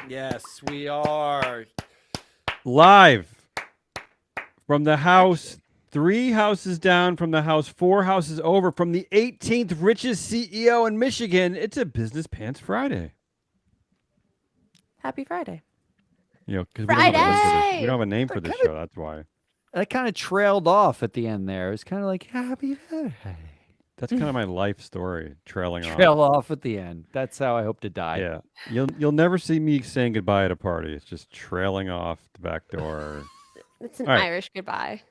Yes, we are. Live from the house, 3 houses down from the house, 4 houses over from the 18th richest CEO in Michigan. It's a Business Pants Friday. Happy Friday. You know, because we don't have a name for this. We Friday! don't have a name for this show. That's why. That kind of trailed off at the end there. It was kind of like happy Friday. That's kind of my life story, trailing off. Trail off at the end. That's how I hope to die. Yeah, you'll never see me saying goodbye at a party. It's just trailing off the back door. It's an All right. Irish goodbye.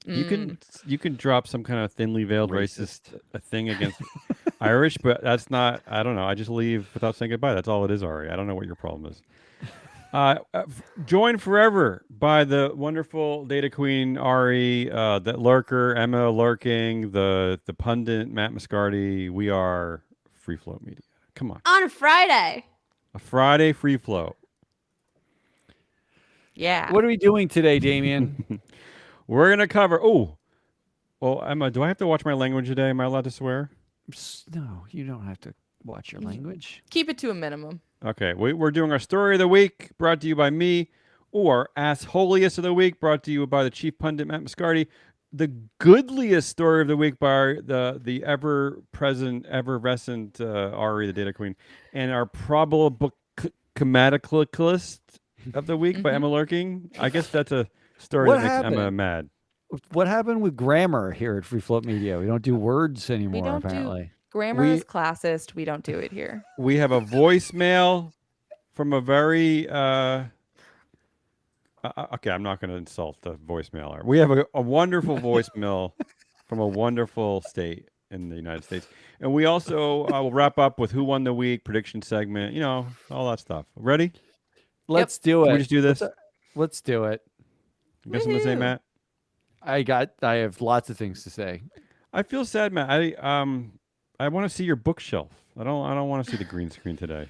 You can drop some kind of thinly veiled racist thing against Irish, but that's not. I don't know. I just leave without saying goodbye. That's all it is, Ari. I don't know what your problem is. Joined forever by the wonderful data queen Ari, the lurker Emma lurking, the pundit Matt Moscardi. We are Free Float Media. Come on, On a Friday. a Friday free float. Yeah. What are we doing today, Damien? We're gonna cover. Oh, well, Emma, do I have to watch my language today? Am I allowed to swear? No, you don't have to watch your language. Keep it to a minimum. Okay, we're doing our story of the week, brought to you by me, or Ass Holiest of the week, brought to you by the chief pundit Matt Moscardi. The goodliest story of the week by the ever-present, effervescent Ari, the data queen, and our probable chromaticalist of the week by Emma Lurking. I guess that's a story What that makes Emma happened? mad. What happened with grammar here at Free Float Media? We don't do words anymore, don't do- apparently. Grammar We- is classist. We don't do it here. We have a voicemail from a very okay, I'm not going to insult the voicemailer. We have a wonderful voicemail from a wonderful state in the United States. And we also will wrap up with who won the week, prediction segment, all that stuff. Ready? Let's do it. Can we just do this? Let's do it. You got something to say, Woohoo. Matt? I have lots of things to say. I feel sad, Matt. I want to see your bookshelf. I don't want to see the green screen today.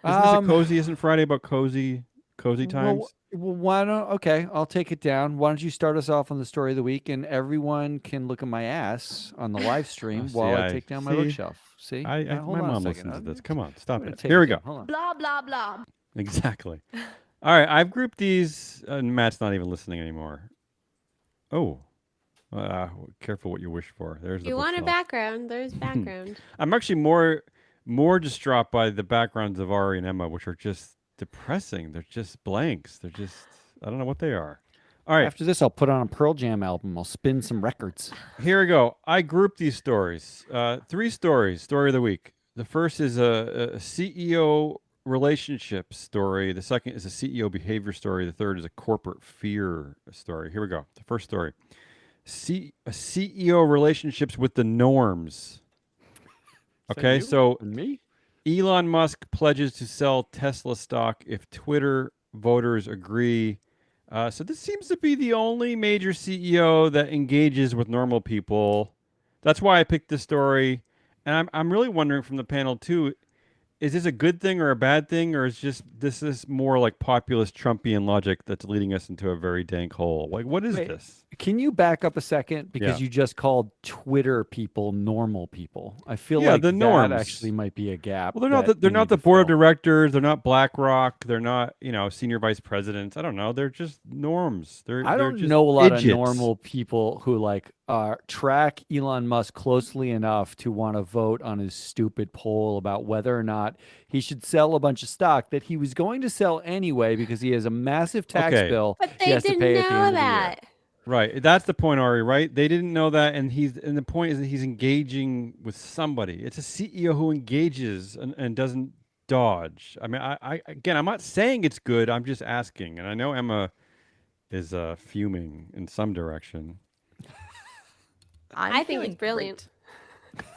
Isn't this a cozy? Isn't Friday about cozy times? Well, why don't? Okay, I'll take it down. Why don't you start us off on the story of the week, and everyone can look at my ass on the live stream see, while I I- take down my see? bookshelf. See, Now, hold my on a mom second. listens to this. Come on, stop I'm gonna it. take Here we it go. down. Hold on. Blah, blah, blah. Exactly. All right, I've grouped these. Matt's not even listening anymore. Oh, careful what you wish for. There's the You want a bookshelf. background? There's background. I'm actually more distraught by the backgrounds of Ari and Emma, which are just depressing. They're just blanks. They're just I don't know what they are. All right, After this, I'll put on a Pearl Jam album. I'll spin some records. here we go. I grouped these stories. 3 stories. Story of the week. The first is a CEO relationship story. The second is a CEO behavior story. The third is a corporate fear story. Here we go. The first story. CEO relationships with the norms. Okay, so And me? Elon Musk pledges to sell Tesla stock if Twitter voters agree. So this seems to be the only major CEO that engages with normal people. That's why I picked this story. And I'm really wondering from the panel too, is this a good thing or a bad thing, or is this is more like populist Trumpian logic that's leading us into a very dank hole? Like, what is Wait, this? Can you back up a second? Because Yeah. you just called Twitter people normal people. I feel Yeah, like the that norms. actually might be a gap. Well, they're not that they're we not need the to board of fill. directors. They're not BlackRock. They're not senior vice presidents. I don't know. They're just norms. I They're don't just know a lot idiots. of normal people who track Elon Musk closely enough to want to vote on his stupid poll about whether or not he should sell a bunch of stock that he was going to sell anyway because he has a massive tax Okay. bill But he they has to didn't pay at the know end that. Right. That's the point, Ari, right? They didn't know that, and the point is that he's engaging with somebody. It's a CEO who engages and doesn't dodge. I mean, again, I'm not saying it's good. I'm just asking. And I know Emma is fuming in some direction. I think it's brilliant.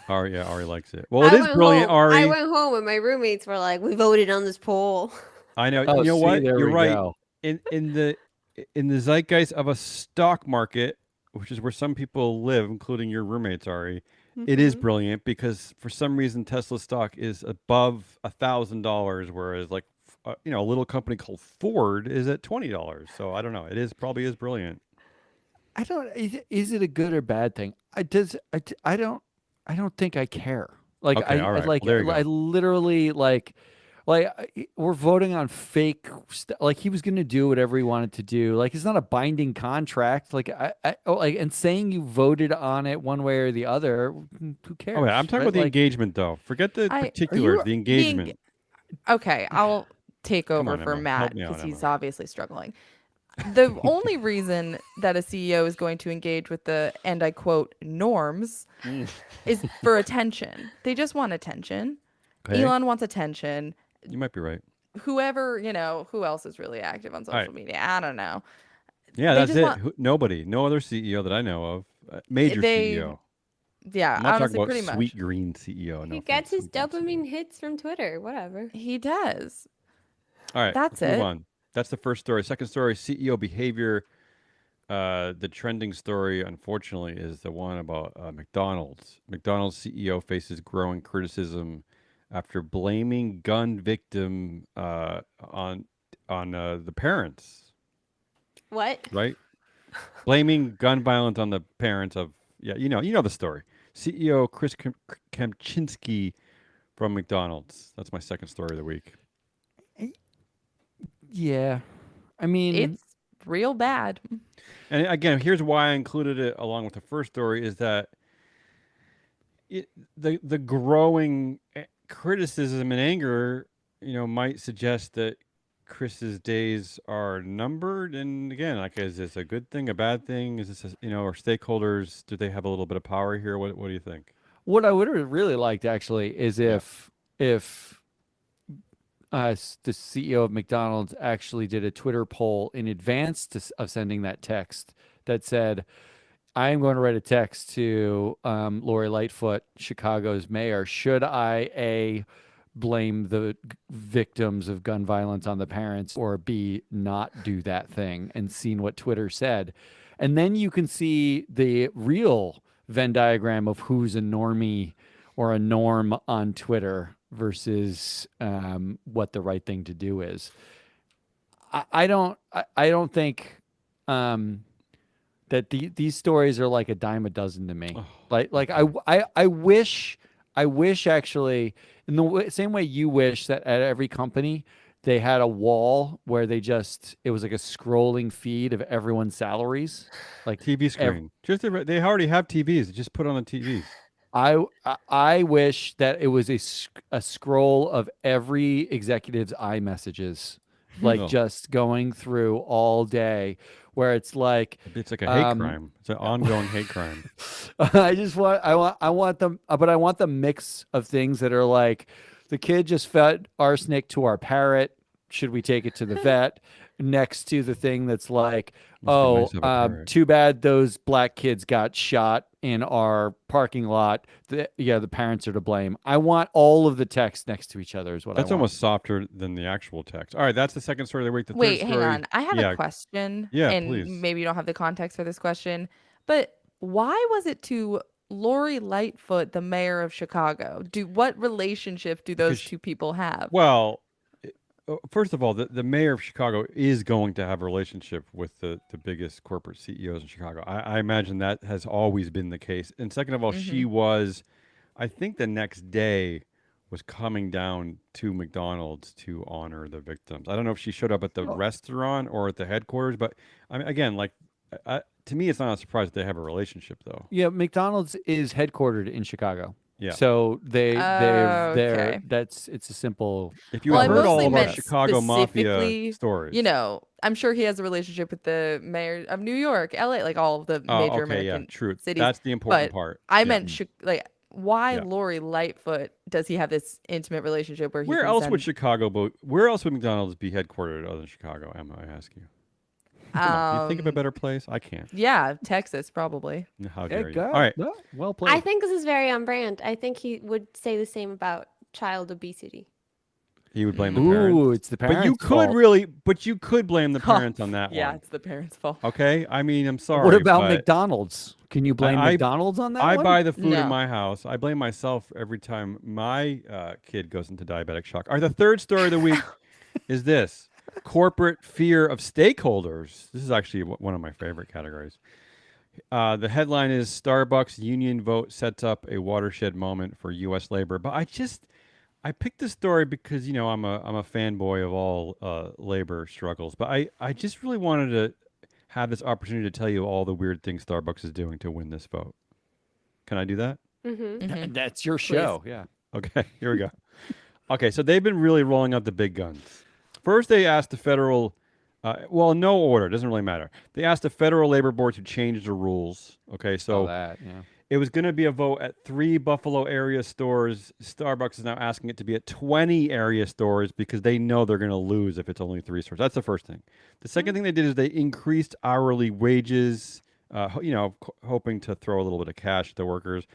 Ari likes it. Well, it is brilliant, Ari. I went home and my roommates were like, "We voted on this poll." I know. Oh, you know see, what? there You're we right. go. In the zeitgeist of a stock market, which is where some people live, including your roommates, Ari, it is brilliant because for some reason Tesla stock is above $1,000, whereas a little company called Ford is at $20. So I don't know. Probably is brilliant. I don't. Is it a good or bad thing? I don't think I care. Like Okay, all right. like Well, there you go. I literally like. Like we're voting on fake like he was going to do whatever he wanted to do. Like it's not a binding contract. Like like and saying you voted on it one way or the other, who cares? Oh yeah, I'm talking right? about the Like, engagement though. Forget the I- particulars. you- The engagement. Okay, I'll take Come over on, for Emma. Matt Help me out, because he's Emma. obviously struggling. The only reason that a CEO is going to engage with the, and I quote, norms is for attention. They just want attention. Okay. Elon wants attention. You might be right. Whoever, who else is really active on social right. media? I don't know. Yeah, They that's just it. want- Nobody, no other CEO that I know of, major CEO. Yeah, I'm not honestly, talking about pretty sweet much. green CEO. No He gets his offense, sweet green dopamine hits from Twitter. Whatever. He does. CEO. All right, That's let's move it. on. That's the first story. Second story: CEO behavior. The trending story, unfortunately, is the one about McDonald's. McDonald's CEO faces growing criticism after blaming gun victim on the parents. What? Right? Blaming gun violence on the parents of you know the story. CEO Chris Kempczinski from McDonald's. That's my second story of the week. yeah. I mean, It's real bad. And again, here's why I included it along with the first story is that the growing criticism and anger, might suggest that Chris's days are numbered. And again, like, is this a good thing, a bad thing? Is this, are stakeholders, do they have a little bit of power here? What do you think? what I would have really liked actually is if the CEO of McDonald's actually did a Twitter poll in advance of sending that text that said, I am going to write a text to Lori Lightfoot, Chicago's mayor. Should I blame the victims of gun violence on the parents, or B, not do that thing, and seen what Twitter said? And then you can see the real Venn diagram of who's a normie or a norm on Twitter versus what the right thing to do is. I don't think that these stories are like a dime a dozen to me. Like I wish actually in the same way you wish that at every company they had a wall where it was like a scrolling feed of everyone's salaries, like TV screen. They already have TVs. Just put on the TVs. I wish that it was a scroll of every executive's iMessages, like Oh. just going through all day, where it's like It's like a hate crime. It's an ongoing hate crime. I want them, but I want the mix of things that are like, the kid just fed arsenic to our parrot. Should we take it to the vet? Next to the thing that's like, Must be nice to have a parrot. too bad those black kids got shot in our parking lot. The parents are to blame. I want all of the text next to each other is what That's I want. almost softer than the actual text. All right, that's the second story of the week. The Wait, third hang story, on. I have yeah, a question. Yeah, and please. maybe you don't have the context for this question, but why was it to Lori Lightfoot, the mayor of Chicago? What relationship do those Because two people have? Well, first of all, the mayor of Chicago is going to have a relationship with the biggest corporate CEOs in Chicago. I imagine that has always been the case. And second of all, she was, I think the next day, was coming down to McDonald's to honor the victims. I don't know if she showed up at the restaurant or at the headquarters, but I mean, again, like, to me, it's not a surprise that they have a relationship, though. Yeah, McDonald's is headquartered in Chicago. Yeah. So they're okay. it's a simple. If you Well, had I heard all mostly of our meant Chicago mafia specifically, stories, I'm sure he has a relationship with the mayor of New York, LA, like all of the major American true. cities. That's the important But part. I Yeah. meant why Yeah. Lori Lightfoot does he have this intimate relationship where he Where can else send, would where else would McDonald's be headquartered other than Chicago? Emma, I ask you. Come on, you think of a better place? I can't. Yeah, Texas probably. How dare you? Go. All right. No, well played. I think this is very on brand. I think he would say the same about child obesity. He would blame the parents. Ooh, it's the parents. But you could blame the parents on that Yeah, one. it's the parents' fault. Okay? I mean, I'm sorry. What about but McDonald's? Can you blame I- McDonald's on that I one? buy the food in No. my house. I blame myself every time my kid goes into diabetic shock. All right, the third story of the week is this. Corporate fear of stakeholders. This is actually one of my favorite categories. The headline is Starbucks union vote sets up a watershed moment for U.S. labor. But I picked this story because I'm a fanboy of all labor struggles, but I just really wanted to have this opportunity to tell you all the weird things Starbucks is doing to win this vote. Can I do that? Mm-hmm. That's your show. Yeah. Okay, here we go. Okay, so they've been really rolling out the big guns. First, they asked the federal, no order, doesn't really matter. They asked the Federal Labor Board to change the rules. Okay, so that. Yeah. it was going to be a vote at 3 Buffalo area stores. Starbucks is now asking it to be at 20 area stores because they know they're going to lose if it's only 3 stores. That's the first thing. The second thing they did is they increased hourly wages, hoping to throw a little bit of cash at the workers.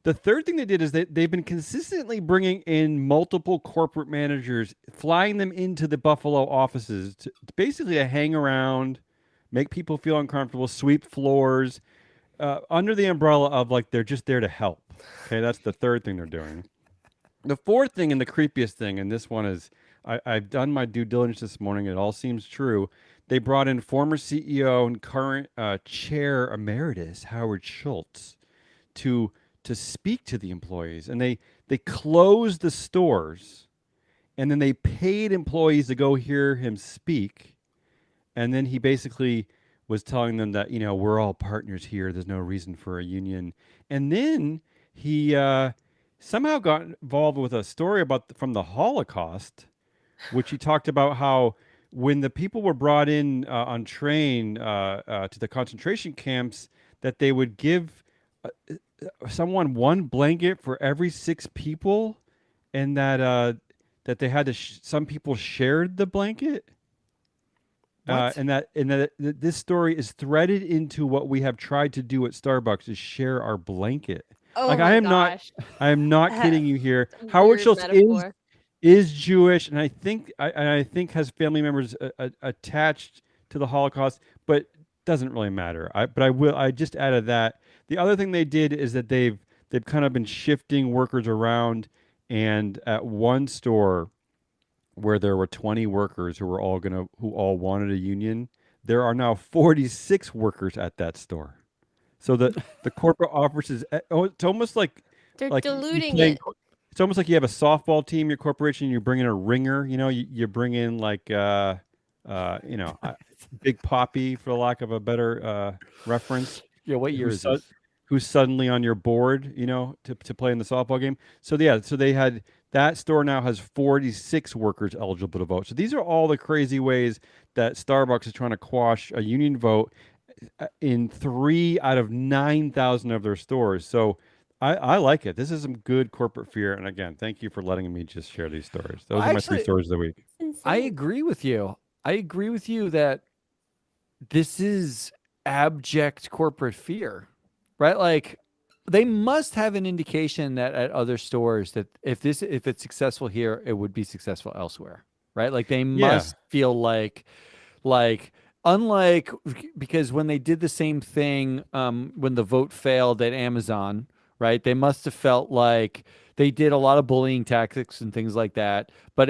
The third thing they did is they've been consistently bringing in multiple corporate managers, flying them into the Buffalo offices to basically to hang around, make people feel uncomfortable, sweep floors, under the umbrella of like they're just there to help. Okay, that's the third thing they're doing. The fourth thing and the creepiest thing, and this one is I've done my due diligence this morning. It all seems true. They brought in former CEO and current chair emeritus Howard Schultz to speak to the employees, and they closed the stores, and then they paid employees to go hear him speak, and then he basically was telling them that we're all partners here. There's no reason for a union, and then he somehow got involved with a story from the Holocaust, which he talked about how when the people were brought in on train to the concentration camps, that they would give someone one blanket for every 6 people, and that they had to some people shared the blanket, and that this story is threaded into what we have tried to do at Starbucks is share our blanket. Oh Like my I gosh. am not kidding you here. Weird Howard Schultz metaphor. is Jewish, and I think has family members attached to the Holocaust, but doesn't really matter. I just added that. The other thing they did is that they've kind of been shifting workers around, and at one store where there were 20 workers who all wanted a union, there are now 46 workers at that store. So the corporate offers is it's almost like They're you diluting playing- it. It's almost like you have a softball team, your corporation. You bring in a ringer. You bring in like Big Poppy, for lack of a better reference. Yeah. What year is this? Who's suddenly on your board, to play in the softball game. So they had that store now has 46 workers eligible to vote. So these are all the crazy ways that Starbucks is trying to quash a union vote in 3 out of 9,000 of their stores. So I like it. This is some good corporate fear. And again, thank you for letting me just share these stories. Those are my 3 stories of the week. I agree with you. I agree with you that this is abject corporate fear, right? Like they must have an indication that at other stores that if it's successful here, it would be successful elsewhere, right? Like they must feel like unlike, because when they did the same thing when the vote failed at Amazon, right? They must have felt like they did a lot of bullying tactics and things like that, but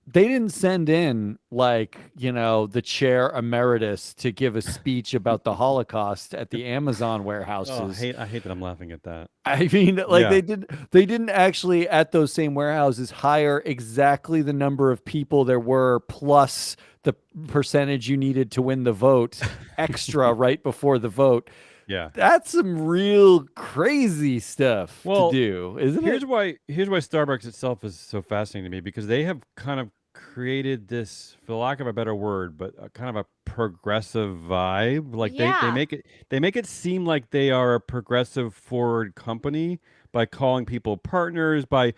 they didn't send in the chair emeritus to give a speech about the Holocaust at the Amazon warehouses. I hate that I'm laughing at that. I mean, they didn't actually at those same warehouses hire exactly the number of people there were plus the percentage you needed to win the vote extra right before the vote. Yeah. That's some real crazy stuff to do, isn't it? Here's why Starbucks itself is so fascinating to me, because they have kind of created this, for lack of a better word, but kind of a progressive vibe. Like they make it seem like they are a progressive forward company by calling people partners, by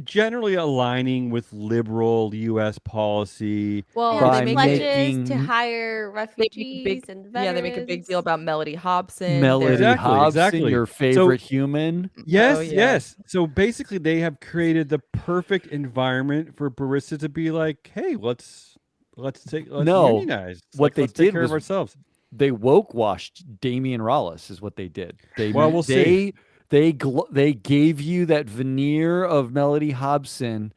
generally aligning with liberal U.S. policy. Well, Yeah, they they make pledges to hire refugees and veterans. they make a big deal about Melody Hobson. Melody Exactly, Hobson, exactly. your favorite human. Yes, Oh, yeah. yes. So basically, they have created the perfect environment for baristas to be like, "Hey, let's unionize. What they let's take did care of was ourselves." They woke washed Damian Rollis is what they did. We'll see. They gave you that veneer of Melody Hobson,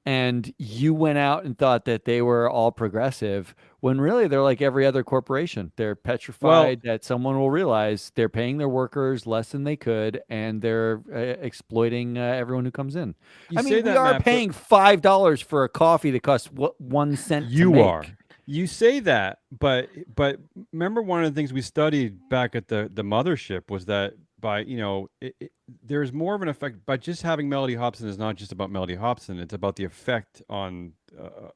and you went out and thought that they were all progressive when really they're like every other corporation. They're petrified that someone will realize they're paying their workers less than they could, and they're exploiting everyone who comes in. You I say mean, we that, are Matt, but paying $5 for a coffee that costs 1 cent to you make. are. You say that, but remember one of the things we studied back at the mothership was that by there's more of an effect by just having Melody Hobson is not just about Melody Hobson. It's about the effect on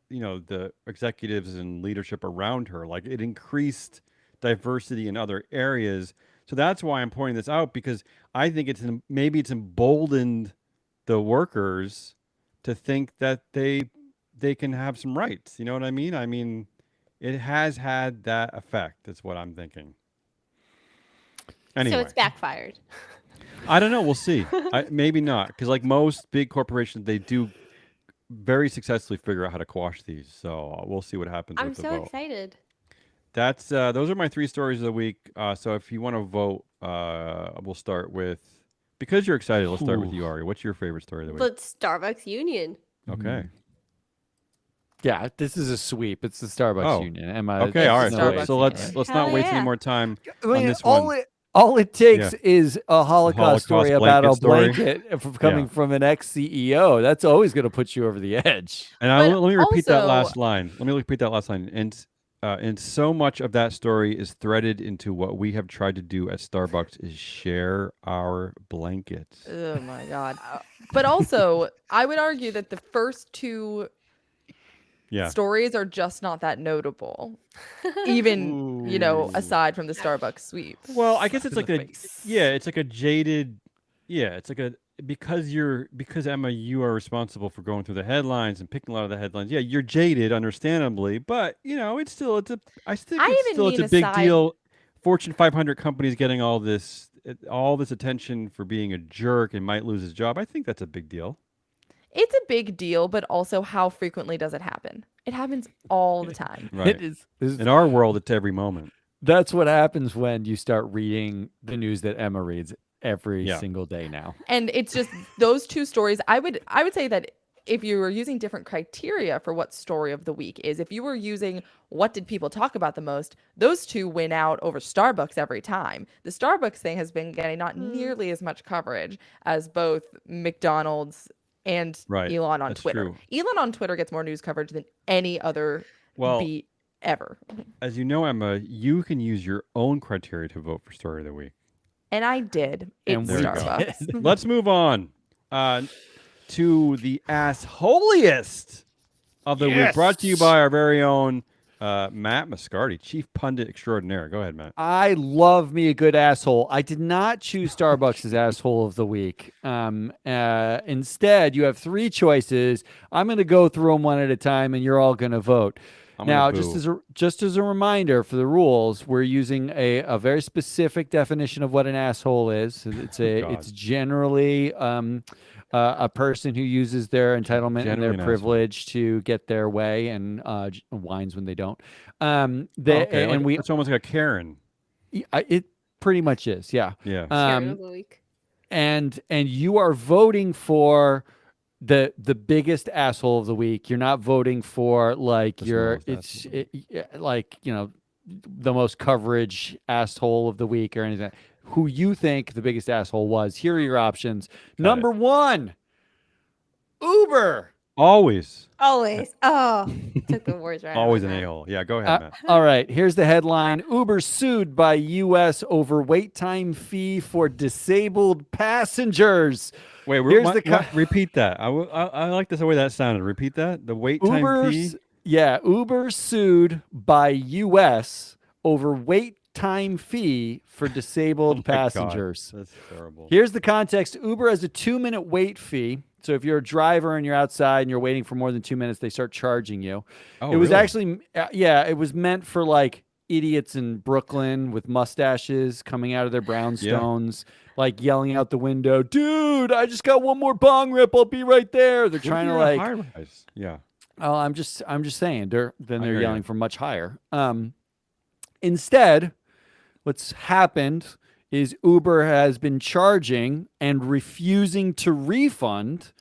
the executives and leadership around her. Like it increased diversity in other areas. So that's why I'm pointing this out, because I think maybe it's emboldened the workers to think that they can have some rights. You know what I mean? I mean, it has had that effect. That's what I'm thinking. Anyway, So it's backfired. I don't know. We'll see. Maybe not, because like most big corporations, they do very successfully figure out how to quash these. So we'll see what happens I'm with the so vote. excited. That's those are my 3 stories of the week. So if you want to vote, we'll start with, because you're excited. Let's start with you, Ari. What's your favorite story of the week? The Starbucks union. Okay. Yeah, this is a sweep. It's the Starbucks union. Emma, Okay. It's All the right. Starbucks So let's union. not Hell waste any yeah. more time I mean, on this one. all it takes is a Holocaust story about a blanket story. blanket coming from an ex-CEO. That's always going to put you over the edge. And But let me repeat that also- last line. Let me repeat that last line. And so much of that story is threaded into what we have tried to do at Starbucks is share our blankets. Oh my God. But also, I would argue that the first 2 Yeah. stories are just not that notable. Even, aside from the Starbucks sweep. Well, I guess it's To like the a face. it's like a jaded it's like a because Emma, you are responsible for going through the headlines and picking a lot of the headlines. Yeah, you're jaded, understandably, but it's still it's even a mean big aside- deal. Fortune 500 companies getting all this attention for being a jerk and might lose his job. I think that's a big deal. It's a big deal, but also how frequently does it happen? It happens all the time. Right. It is. In our world, it's every moment. That's what happens when you start reading the news that Emma reads every Yeah. single day now. And it's just those 2 stories. I would say that if you were using different criteria for what story of the week is, if you were using what did people talk about the most, those 2 win out over Starbucks every time. The Starbucks thing has been getting not nearly as much coverage as both McDonald's and Right. Elon on That's Twitter. true. Elon on Twitter gets more news coverage than any other Well, beat ever. as you know, Emma, you can use your own criteria to vote for story of the week. And I did. And It's we did. Starbucks. Let's move on to the assholiest of the week, brought to you by our very own Matt Moscardi, Chief Pundit Extraordinaire. Go ahead, Matt. I love me a good asshole. I did not choose Starbucks as asshole of the week. Instead, you have 3 choices. I'm going to go through them one at a time, and you're all going to vote. I'm Now, gonna just as a reminder for the rules, we're using a very specific definition of what an asshole is. It's generally a person who uses their entitlement and Generally their an privilege to get their way and whines when they don't. okay, and we it's almost like a Karen. it pretty much is, yeah. Yeah. Sharing of the week. And you are voting for the biggest asshole of the week. You're not voting for like The smallest like the most coverage asshole of the week or anything. Who you think the biggest asshole was? Here are your options. Number 1, Uber. Always Always. Oh, took the words right. out of always my an mouth. a-hole. Yeah, go ahead, Matt. All right, here's the headline. Uber sued by U.S. over wait time fee for disabled passengers. Wait, here's the repeat that. I like the way that sounded. Repeat that. The wait time fee. Uber sued by U.S. over wait time fee for disabled passengers. God, that's terrible. Here's the context. Uber has a 2-minute wait fee. So if you're a driver and you're outside and you're waiting for more than 2 minutes, they start charging you. Oh, it was really? actually, it was meant for like idiots in Brooklyn with mustaches coming out of their brownstones, like yelling out the window, "Dude, I just got one more bong rip. I'll be right there." They're trying to like, high-rise. Yeah. oh, I'm just saying. They're hear yelling you. for much higher. Instead, what's happened is Uber has been charging and refusing to refund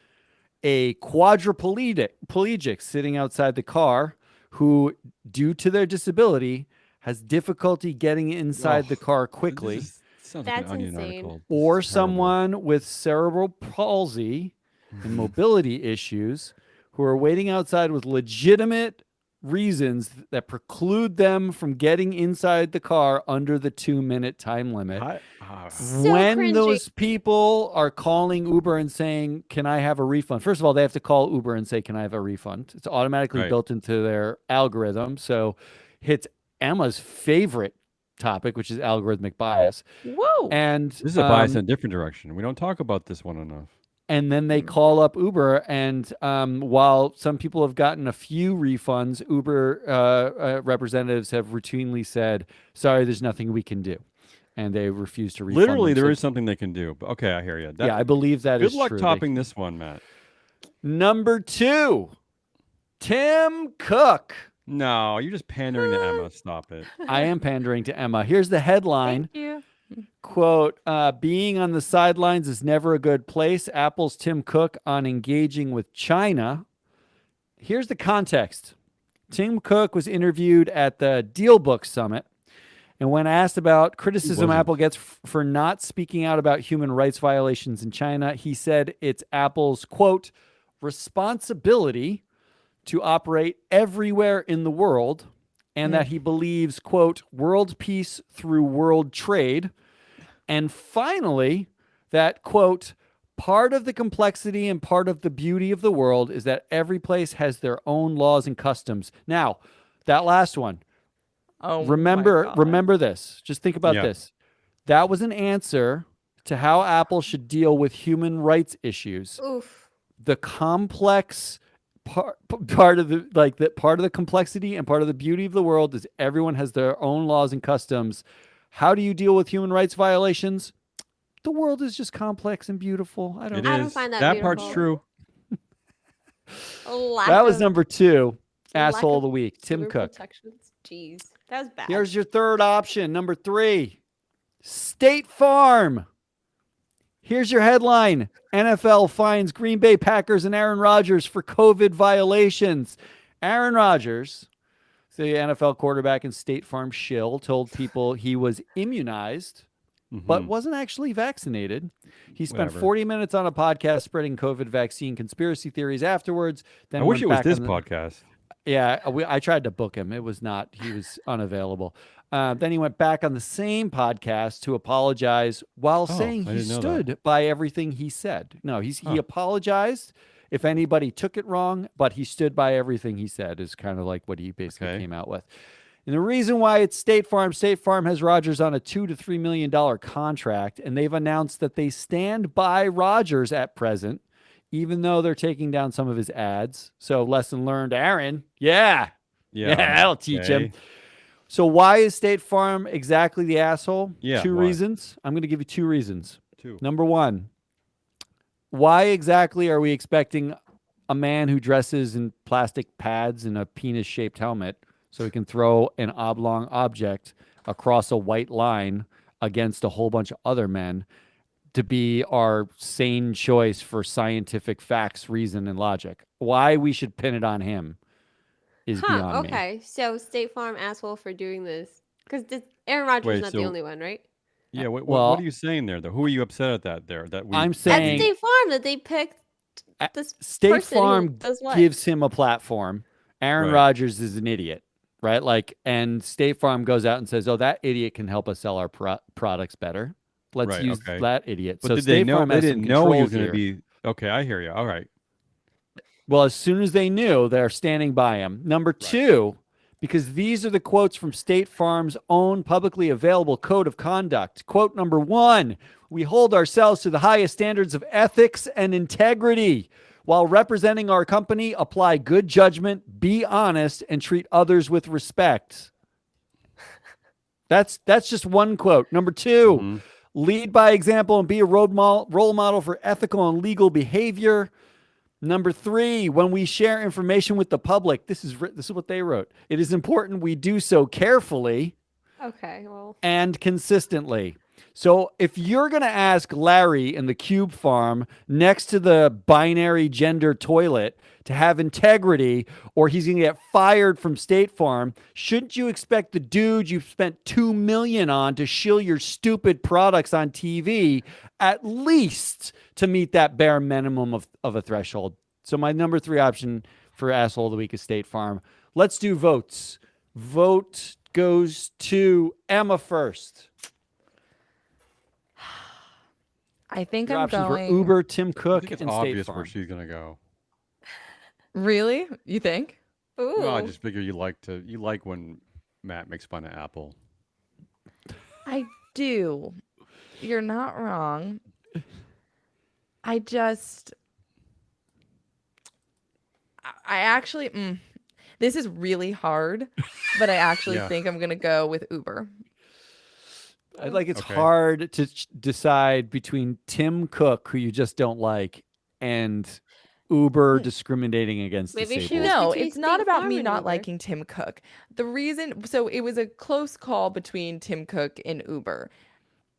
a quadriplegic sitting outside the car who, due to their disability, has difficulty getting inside the car quickly, Sounds like That's an Onion insane. article. or This is terrible. someone with cerebral palsy and mobility issues who are waiting outside with legitimate reasons that preclude them from getting inside the car under the 2-minute time limit. So When cringy. those people are calling Uber and saying, "Can I have a refund?" First of all, they have to call Uber and say, "Can I have a refund?" It's automatically Right. built into their algorithm. So hits Emma's favorite topic, which is algorithmic bias. Whoa. And This is a bias in a different direction. We don't talk about this one enough. and then they call up Uber, and while some people have gotten a few refunds, Uber representatives have routinely said, "Sorry, there's nothing we can do," and they refuse to refund. Literally, them. there So- is something they can do. But okay, I hear you. yeah, I believe that is Good luck true. topping this one, Matt. Number 2, Tim Cook. No, you're just pandering to Emma. Stop it. I am pandering to Emma. Here's the headline. Thank you. Quote, being on the sidelines is never a good place. Apple's Tim Cook on engaging with China. Here's the context. Tim Cook was interviewed at the DealBook Summit, and when asked about criticism wasn't. Apple gets for not speaking out about human rights violations in China, he said it's Apple's, quote, responsibility to operate everywhere in the world, and that he believes, quote, world peace through world trade. And finally, that, quote, part of the complexity and part of the beauty of the world is that every place has their own laws and customs. Now, that last one, Oh, my remember God. this. Just think about Yeah. this. That was an answer to how Apple should deal with human rights issues. Oof. The complex part of the complexity and part of the beauty of the world is everyone has their own laws and customs. How do you deal with human rights violations? The world is just complex and beautiful. I don't It know. I don't is. find that part's beautiful. true. A lack That was of- number 2, a lack asshole of of the week, Tim consumer Cook. protections. Jeez, that was bad. Here's your third option, number 3, State Farm. Here's your headline. NFL fines Green Bay Packers and Aaron Rodgers for COVID violations. Aaron Rodgers, the NFL quarterback and State Farm shill, told people he was immunized, but Mhm. wasn't actually vaccinated. He spent Whatever. 40 minutes on a podcast spreading COVID vaccine conspiracy theories afterwards. Then I wish went it was back this on the- podcast. Yeah, I tried to book him. It was not. He was unavailable. Then he went back on the same podcast to apologize while saying I he didn't know that. stood by everything he said. No, he Huh. apologized if anybody took it wrong, but he stood by everything he said is kind of like what he basically Okay. came out with. And the reason why it's State Farm has Rodgers on a $2 to $3 million contract, and they've announced that they stand by Rodgers at present, even though they're taking down some of his ads. So lesson learned, Aaron. Yeah, that'll teach him. okay. So why is State Farm exactly the asshole? Yeah, Two why? reasons. I'm going to give you 2 reasons. 2. Number 1, why exactly are we expecting a man who dresses in plastic pads and a penis-shaped helmet so he can throw an oblong object across a white line against a whole bunch of other men to be our sane choice for scientific facts, reason, and logic? Why we should pin it on him is beyond me. Okay, so State Farm asshole for doing this because Aaron Rodgers Wait, is not the so- only one, right? Yeah. What well- are you saying there, though? Who are you upset at that there? That we. I'm At saying State Farm that they picked A- this State person who Farm does what? gives him a platform. Aaron Right. Rodgers is an idiot, right? Like, and State Farm goes out and says, "Oh, that idiot can help us sell our products better. Let's Right, use okay. that idiot." But So did State they know? Farm They has some didn't know he was control going to here. be. Okay, I hear you. All right. Well, as soon as they knew, they're standing by him. Number 2, because these are the quotes from State Farm's own publicly available code of conduct. Quote number 1, we hold ourselves to the highest standards of ethics and integrity. While representing our company, apply good judgment, be honest, and treat others with respect. That's just one quote. Number 2, Mhm. lead by example and be a role model for ethical and legal behavior. Number 3, when we share information with the public, this is what they wrote. It is important we do so carefully Okay, well, and consistently. So if you're going to ask Larry in the Cube Farm next to the binary gender toilet to have integrity or he's going to get fired from State Farm, shouldn't you expect the dude you've spent $2 million on to shill your stupid products on TV at least to meet that bare minimum of a threshold? So my number 3 option for asshole of the week is State Farm. Let's do votes. Vote goes to Emma first. I think Your I'm options were going. Uber, Tim I Cook, think it's and State obvious Farm. where she's gonna go. Really? You think? Ooh. Well, I just figure you like when Matt makes fun of Apple. I do. You're not wrong. I actually, this is really hard, but I actually Yeah. think I'm going to go with Uber. I like it's Okay. hard to decide between Tim Cook, who you just don't like, and Uber discriminating against Maybe she disabled. was No, between it's not State about Farm me and not Uber. liking Tim Cook. The reason, so it was a close call between Tim Cook and Uber.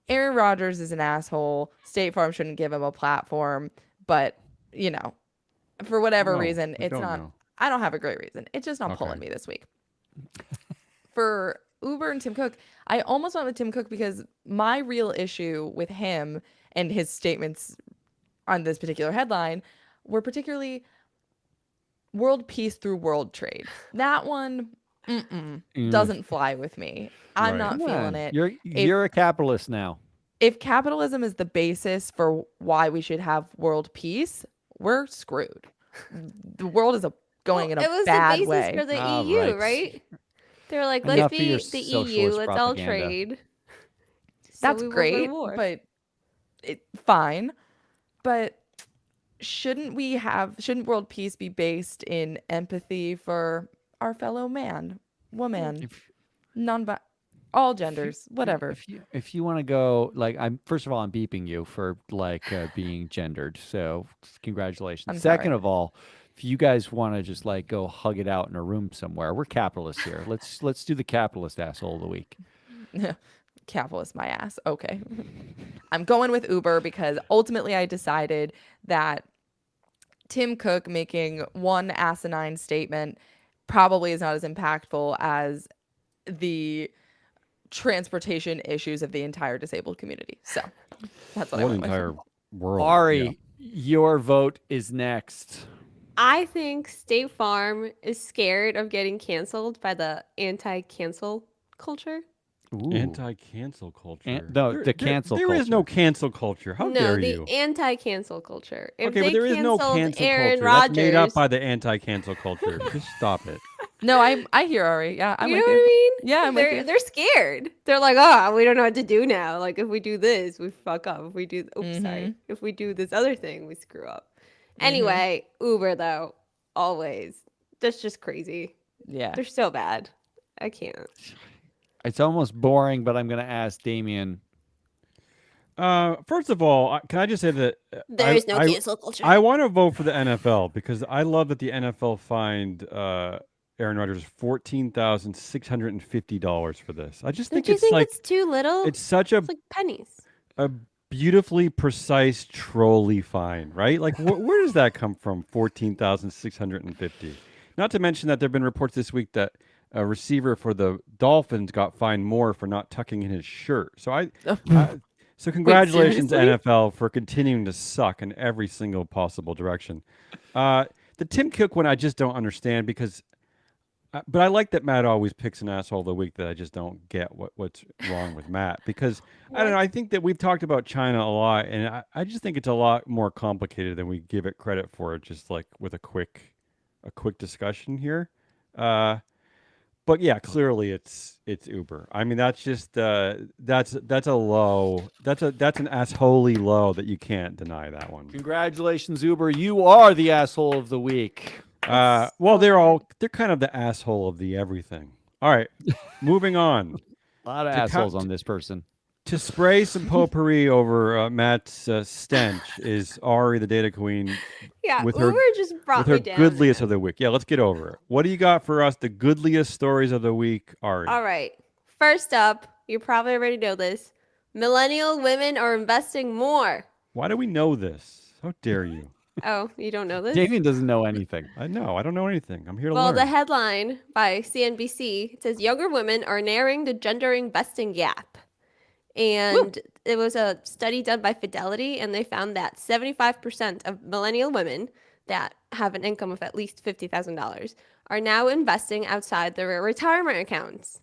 Aaron Rodgers is an asshole. State Farm shouldn't give him a platform, but for whatever No, reason, I it's don't not. know. I don't have a great reason. It's just not Okay. pulling me this week. For Uber and Tim Cook, I almost went with Tim Cook because my real issue with him and his statements on this particular headline were particularly world peace through world trade. That one doesn't fly with me. I'm Right. not Come feeling on. it. You're a capitalist now. If capitalism is the basis for why we should have world peace, we're screwed. The world is going in a It was bad the basis way. for the All EU, right. right? They were like, Enough let's of your be the EU, socialist let's all propaganda. trade. So That's we won't go to great, war. but fine. But shouldn't world peace be based in empathy for our fellow man, woman, If- all genders, whatever. If you want to go, like, first of all, I'm beeping you for being gendered. So congratulations. I'm Second sorry. of all, if you guys want to just like go hug it out in a room somewhere, we're capitalists here. Let's do the capitalist asshole of the week. Capitalist my ass. Okay. I'm going with Uber because ultimately I decided that Tim Cook making one asinine statement probably is not as impactful as the transportation issues of the entire disabled community. So that's what I Or the went with. entire world. Ari, yeah. your vote is next. I think State Farm is scared of getting canceled by the anti-cancel culture. Ooh. Anti-cancel culture. the cancel There is no culture. cancel culture. How no, dare the you? anti-cancel culture. If Okay, they but there is no canceled cancel Aaron culture. That's made up Rodgers, by the anti-cancel culture. Just stop it. No, I hear Ari. Yeah, I'm you know with what you. I mean? Yeah, I'm with you. They're scared. They're like, oh, we don't know what to do now. Like if we do this, we fuck up. If we do, sorry. If we do this other thing, we screw up. Anyway, Uber though, always. That's just crazy. Yeah. They're so bad. I can't. It's almost boring, but I'm going to ask Damien. First of all, can I just say that There is no cancel culture. I want to vote for the NFL because I love that the NFL fined Aaron Rodgers $14,650 for this. I just Don't think you it's think like it's too little? it's such a It's like pennies. beautifully precise trolley fine, right? Like where does that come from? 14,650. Not to mention that there've been reports this week that a receiver for the Dolphins got fined more for not tucking in his shirt. So so congratulations seriously? NFL for continuing to suck in every single possible direction. The Tim Cook one I just don't understand because but I like that Matt always picks an asshole of the week that I just don't get what's wrong with Matt because I don't know. I think that we've talked about China a lot, and I just think it's a lot more complicated than we give it credit for. Just like with a quick discussion here, but yeah, clearly it's Uber. I mean, that's just that's a low. That's an assholey low that you can't deny that one. Congratulations, Uber. You are the asshole of the week. Well, they're kind of the asshole of the everything. All right, moving on. A lot of To assholes cut- on this person. To spray some potpourri over Matt's stench is Ari, the data queen, Yeah, with her- Uber just brought with her me down. goodliest man. of the week. Yeah, let's get over it. What do you got for us? The goodliest stories of the week, Ari. All right. First up, you probably already know this. Millennial women are investing more. Why do we know this? How dare you? Oh, you don't know this? Damien doesn't know anything. I know. I don't know anything. I'm here to Well, learn. the headline by CNBC says younger women are narrowing the gender investing gap. And it was a study done by Fidelity, and they found that 75% of millennial women that have an income of at least $50,000 are now investing outside their retirement accounts.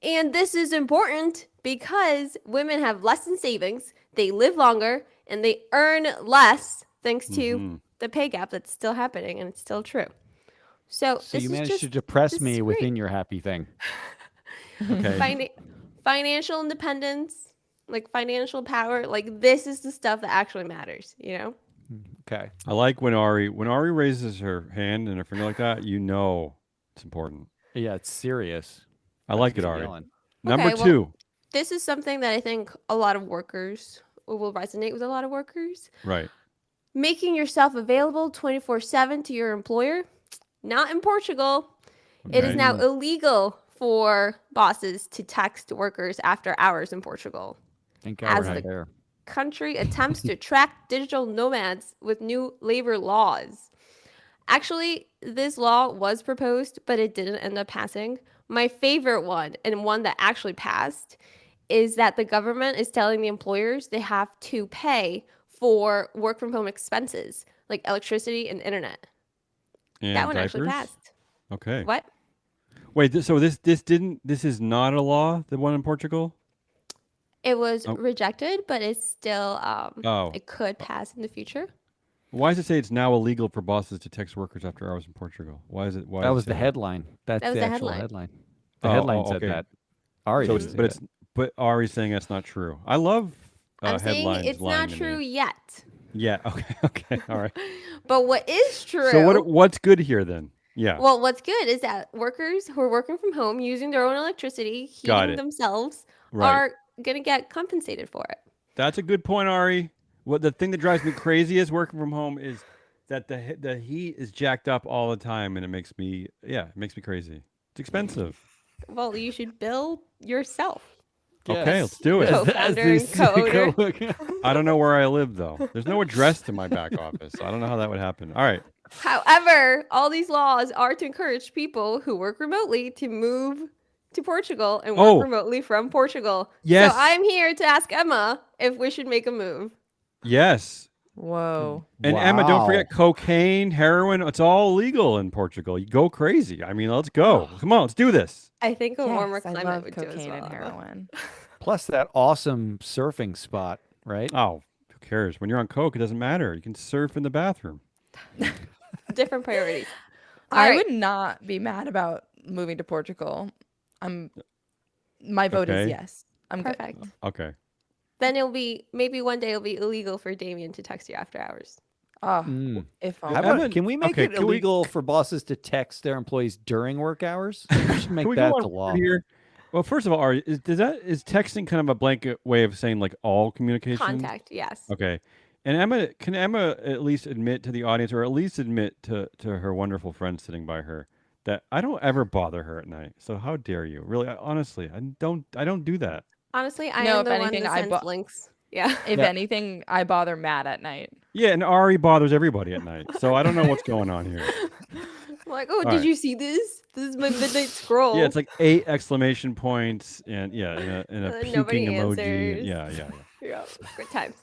And this is important because women have less in savings, they live longer, and they earn less thanks to the pay gap that's still happening, and it's still true. So So this you is managed just to depress this me is within great. your happy thing. Okay. Financial independence, like financial power, like this is the stuff that actually matters, you know? Okay. I like when Ari raises her hand and her finger like that, you know it's important. Yeah, it's serious. I About like to it, get Ari. yelling. Number Okay, well, 2. this is something that I think a lot of workers will resonate with a lot of workers. Right. Making yourself available 24/7 to your employer. Not in Portugal. It is Okay. now illegal for bosses to text workers after hours in Portugal. Thank God As we're the not there. country attempts to attract digital nomads with new labor laws. Actually, this law was proposed, but it didn't end up passing. My favorite one, and one that actually passed, is that the government is telling the employers they have to pay for work from home expenses like electricity and internet. And That one actually diapers? passed. Okay. What? Wait, so this is not a law, the one in Portugal? It was Oh. rejected, but it's still Oh. it could pass in the future. Why does it say it's now illegal for bosses to text workers after hours in Portugal? Why is it That was the headline. That's That was the the actual headline. headline. The headline said okay. that. Ari So didn't it's, say but that. it's but Ari's saying that's not true. I love I'm saying headlines it's lying not to true me. yet. Yeah. Okay. All right. But what is true? So what's good here then? Yeah. Well, what's good is that workers who are working from home using their own electricity, Got heating it. themselves, Right. are going to get compensated for it. That's a good point, Ari. What the thing that drives me crazy is working from home is that the heat is jacked up all the time, and it makes me crazy. It's expensive. Well, you should bill yourself. Okay, let's do it. Yes. Co-founder and co-owner. I don't know where I live though. There's no address to my back office. I don't know how that would happen. All right. However, all these laws are to encourage people who work remotely to move to Portugal and work remotely from Portugal. Yes. So I'm here to ask Emma if we should make a move. Yes. Whoa. And Emma, don't forget cocaine, heroin. It's all legal in Portugal. You go crazy. I mean, let's go. Come on, let's do this. I think a warmer Yes, I climate love would do as cocaine well. and heroin. Plus that awesome surfing spot, right? Oh, who cares? When you're on coke, it doesn't matter. You can surf in the bathroom. Different priorities. I right. would not be mad about moving to Portugal. My vote is Okay. yes. I'm good. Perfect. Okay. Then maybe one day it'll be illegal for Damien to text you after hours. Oh, if How only. about, can we make it can we- illegal for bosses to text their employees during work hours? We should make Can we that go the on law. here? Well, first of all, Ari, is texting kind of a blanket way of saying like all communication? Contact, yes. Okay. And can Emma at least admit to the audience, or at least admit to her wonderful friend sitting by her, that I don't ever bother her at night. So how dare you? Really, honestly, I don't do that. Honestly, I No, am if the one anything, that I sends links. Yeah. If Yeah. anything, I bother Matt at night. Yeah, and Ari bothers everybody at night. So I don't know what's going on here. I'm like, oh, All did right. you see this? This is my midnight scroll. Yeah, it's like 8 exclamation points and and a And then puking nobody emoji. answers. Yeah. Yeah, good times.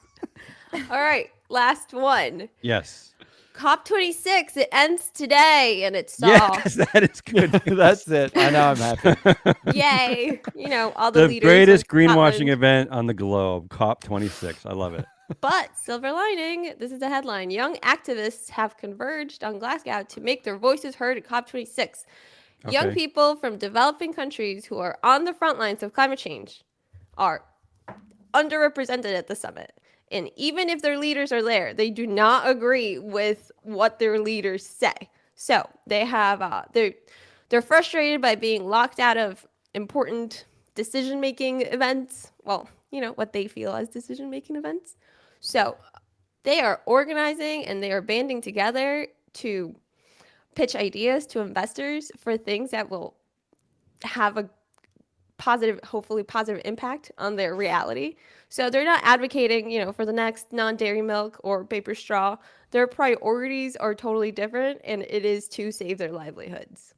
All right, last one. Yes. COP26, it ends today, and it's all Yes, that is good. That's it. I know I'm happy. yay. You know, all the The leaders. greatest of greenwashing Scotland. event on the globe, COP26. I love it. But silver lining, this is the headline. Young activists have converged on Glasgow to make their voices heard at COP26. Young Okay. people from developing countries who are on the front lines of climate change are underrepresented at the summit. And even if their leaders are there, they do not agree with what their leaders say. So they have they're frustrated by being locked out of important decision-making events. Well, you know, what they feel as decision-making events. So they are organizing and they are banding together to pitch ideas to investors for things that will have a hopefully positive impact on their reality. So they're not advocating, for the next non-dairy milk or paper straw. Their priorities are totally different, and it is to save their livelihoods.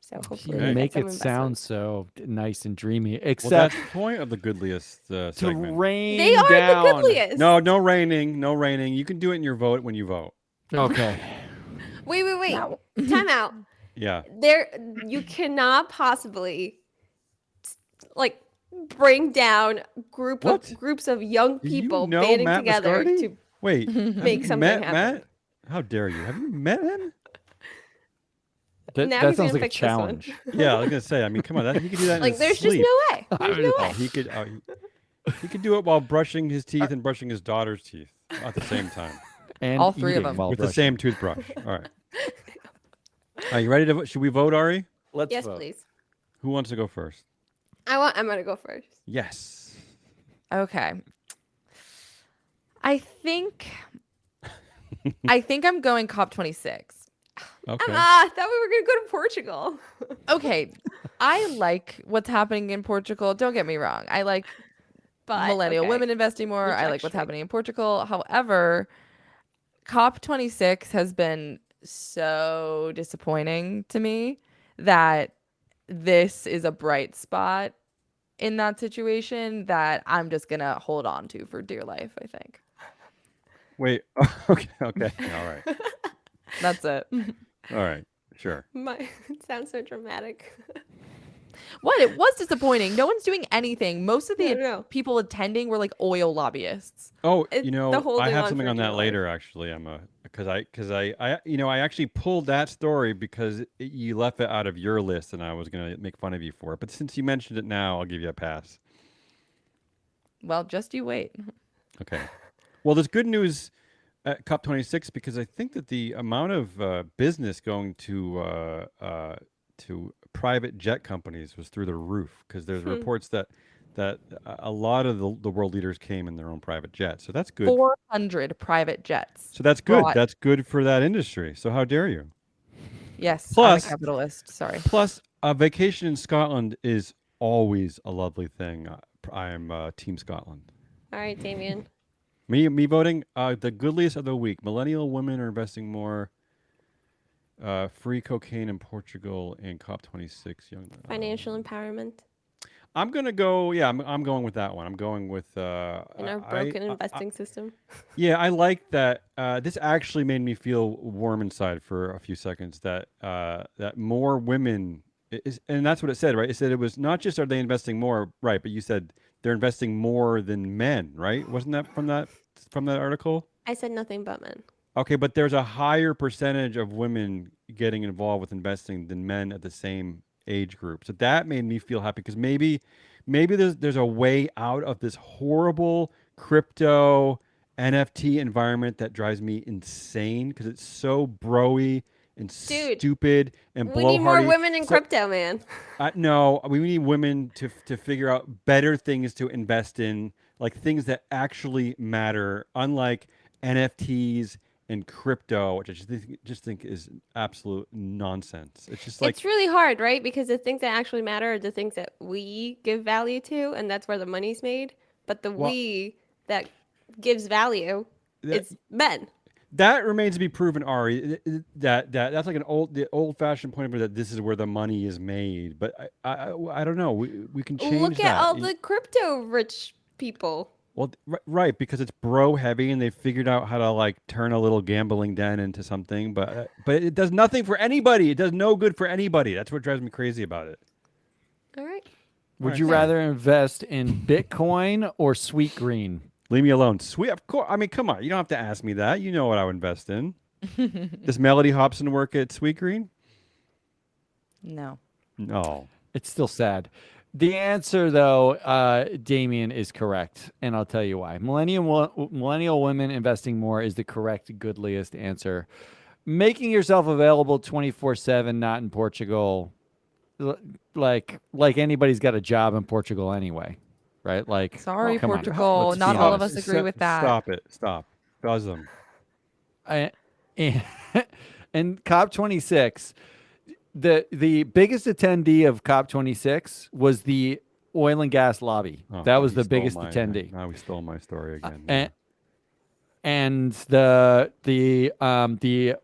So hopefully You we get make some it sound investments. so nice and dreamy, Well, except that's the point of the goodliest to segment. rain They are down. the goodliest. No raining. No raining. You can do it in your vote when you vote. Okay. Wait. No. Time out. Yeah. You cannot possibly like bring down What? groups of young Do people you know banding Matt together Moscardi? to Wait, have make you something met happen. Matt? How dare you? Have you met him? Now That he's sounds gonna like a fix this one. challenge. Yeah, I was gonna say. I mean, come on, he could do that in Like his there's sleep. just no way. There's no Oh, way. he could. He could do it while brushing his teeth and brushing his daughter's teeth at the same time And All three of eating them. while with the brushing. same toothbrush. All right. Are you ready to vote? Should we vote, Ari? Let's Yes, vote. please. Who wants to go first? I'm gonna go first. Yes. Okay. I think I'm going COP26. Okay. I thought we were gonna go to Portugal. Okay. I like what's happening in Portugal. Don't get me wrong. I like But millennial okay. women investing more. I like what's Rejection. happening in Portugal. However, COP26 has been so disappointing to me that this is a bright spot in that situation that I'm just going to hold on to for dear life, I think. Wait. Okay. Okay. All right. That's it. All right. Sure. It sounds so dramatic. What? It was disappointing. No one's doing anything. Most of the No. people attending were like oil lobbyists. Oh, It's you the know, I holding have on something for on dear that life. later. Actually, because I actually pulled that story because you left it out of your list, and I was gonna make fun of you for it. But since you mentioned it now, I'll give you a pass. Well, just you wait. Okay. Well, there's good news at COP26 because I think that the amount of business going to private jet companies was through the roof because there's reports that a lot of the world leaders came in their own private jets. So that's good. 400 private jets. So that's good. brought- That's good for that industry. So how dare you? Yes, Plus- I'm a capitalist. Sorry. Plus, a vacation in Scotland is always a lovely thing. I am Team Scotland. All right, Damien. Me voting the goodliest of the week. Millennial women are investing more. Free cocaine in Portugal and COP26. Young Financial empowerment I'm gonna go. Yeah, I'm going with that one. I'm going with. in our broken investing system. Yeah, I like that. This actually made me feel warm inside for a few seconds. That more women and that's what it said, right? It said it was not just are they investing more, right? But you said they're investing more than men, right? Wasn't that from that article? I said nothing but men. Okay, but there's a higher percentage of women getting involved with investing than men at the same age group. So that made me feel happy because maybe there's a way out of this horrible crypto NFT environment that drives me insane because it's so broy and Dude, stupid and We need more blowhardy. women in So- crypto, man. No, we need women to figure out better things to invest in, like things that actually matter, unlike NFTs and crypto, which I just think is absolute nonsense. It's just like It's really hard, right? Because the things that actually matter are the things that we give value to, and that's where the money's made. But the Well- we that gives value That- is men. that remains to be proven, Ari. That's like the old-fashioned point of view that this is where the money is made. But I don't know. We can change Look that. at all the crypto rich people. Well, right, because it's bro heavy, and they figured out how to like turn a little gambling den into something. But it does nothing for anybody. It does no good for anybody. That's what drives me crazy about it. All right. Would Right. you rather invest in Bitcoin or Sweet Green? Leave me alone. Sweet, of course. I mean, come on. You don't have to ask me that. You know what I would invest in. Does Melody Hobson work at Sweet Green? No. No. It's still sad. The answer, though, Damien, is correct, and I'll tell you why. Millennial women investing more is the correct, goodliest answer. Making yourself available 24/7, not in Portugal, like anybody's got a job in Portugal anyway, right? Like, Sorry, come on. Portugal. Let's Not be all of honest. us agree with that. Stop it. Stop. Buzz them. And COP26, the biggest attendee of COP26 was the oil and gas lobby. Oh, That now was he the stole biggest my- attendee. Now we stole my story again. And the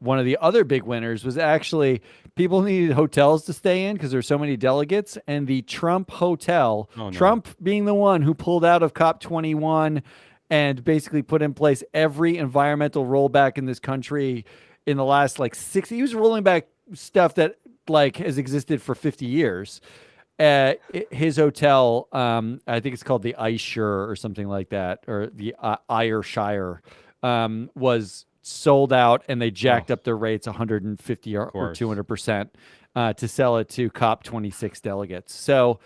one of the other big winners was actually people needed hotels to stay in because there's so many delegates, and the Trump Hotel, Oh, no. Trump being the one who pulled out of COP21 and basically put in place every environmental rollback in this country in the last like 60. He was rolling back stuff that like has existed for 50 years. His hotel, I think it's called the Ayrshire or something like that, or the Ayrshire, was sold out, and they jacked up their rates 150 or course. 200% to sell it to COP26 delegates. So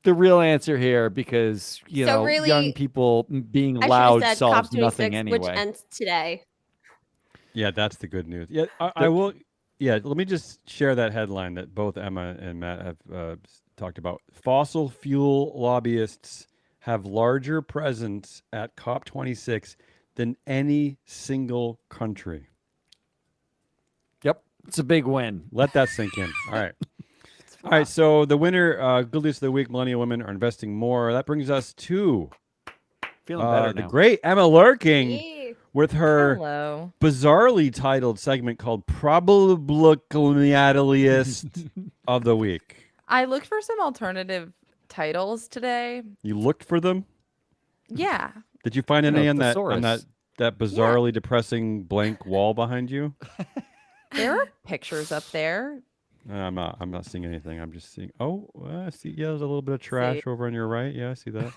the real answer here, because you So know, really, young people being I should have loud said solves COP26, nothing which anyway. ends today. Yeah, that's the good news. Yeah, I will. Yeah, let me just share that headline that both Emma and Matt have talked about. Fossil fuel lobbyists have larger presence at COP26 than any single country. Yep, it's a big win. Let that sink in. All right. All right. So the winner, Good News of the Week, Millennial Women are investing more. That brings us to Feeling better the now. Mm-hmm. great Emma Lurking Yay. with her Hello. bizarrely titled segment called Probabilist of the Week. I looked for some alternative titles today. You looked for them? Yeah. Did you find any on that thesaurus. that bizarrely depressing blank wall behind you? There are pictures up there. I'm not seeing anything. I'm just seeing. Oh, I see. Yeah, there's a little bit of trash over on your right. Yeah, I see that. All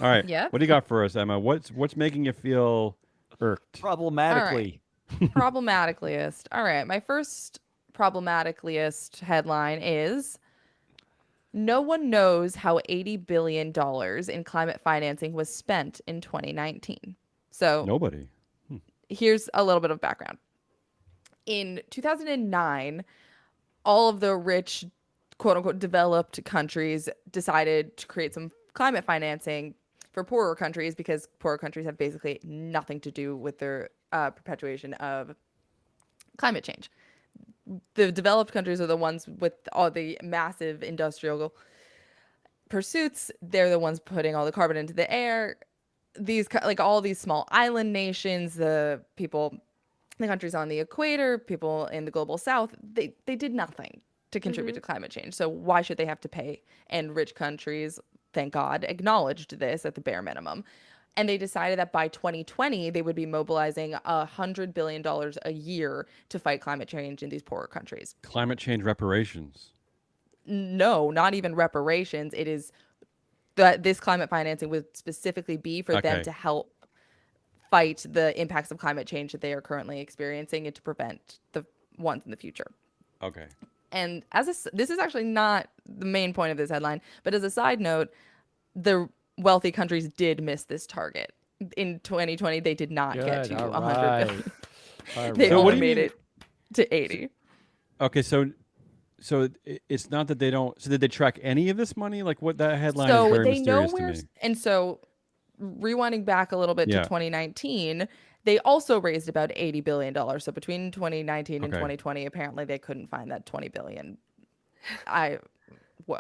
right. Yep. What do you got for us, Emma? What's making you feel irked? Problematically. Problematicliest. All right. My first problematicliest headline is no one knows how $80 billion in climate financing was spent in 2019. So Nobody. here's a little bit of background. In 2009, all of the rich, quote unquote, developed countries decided to create some climate financing for poorer countries because poorer countries have basically nothing to do with their perpetuation of climate change. The developed countries are the ones with all the massive industrial pursuits. They're the ones putting all the carbon into the air. These, like all these small island nations, the countries on the equator, people in the global south, they did nothing to contribute to climate change. So why should they have to pay? And rich countries, thank God, acknowledged this at the bare minimum. And they decided that by 2020, they would be mobilizing $100 billion a year to fight climate change in these poorer countries. Climate change reparations. No, not even reparations. It is that this climate financing would specifically be for them Okay. to help fight the impacts of climate change that they are currently experiencing and to prevent the ones in the future. Okay. And this is actually not the main point of this headline, but as a side note, the wealthy countries did miss this target. In 2020, they did not get to 100 billion. They So what do only you made mean- it to 80. Okay. So it's not that they don't. So did they track any of this money? Like what that headline So is very they know mysterious where, to me. and so rewinding back a little bit Yeah. to 2019, they also raised about $80 billion. So between 2019 and Okay. 2020, apparently they couldn't find that 20 billion. Whoa.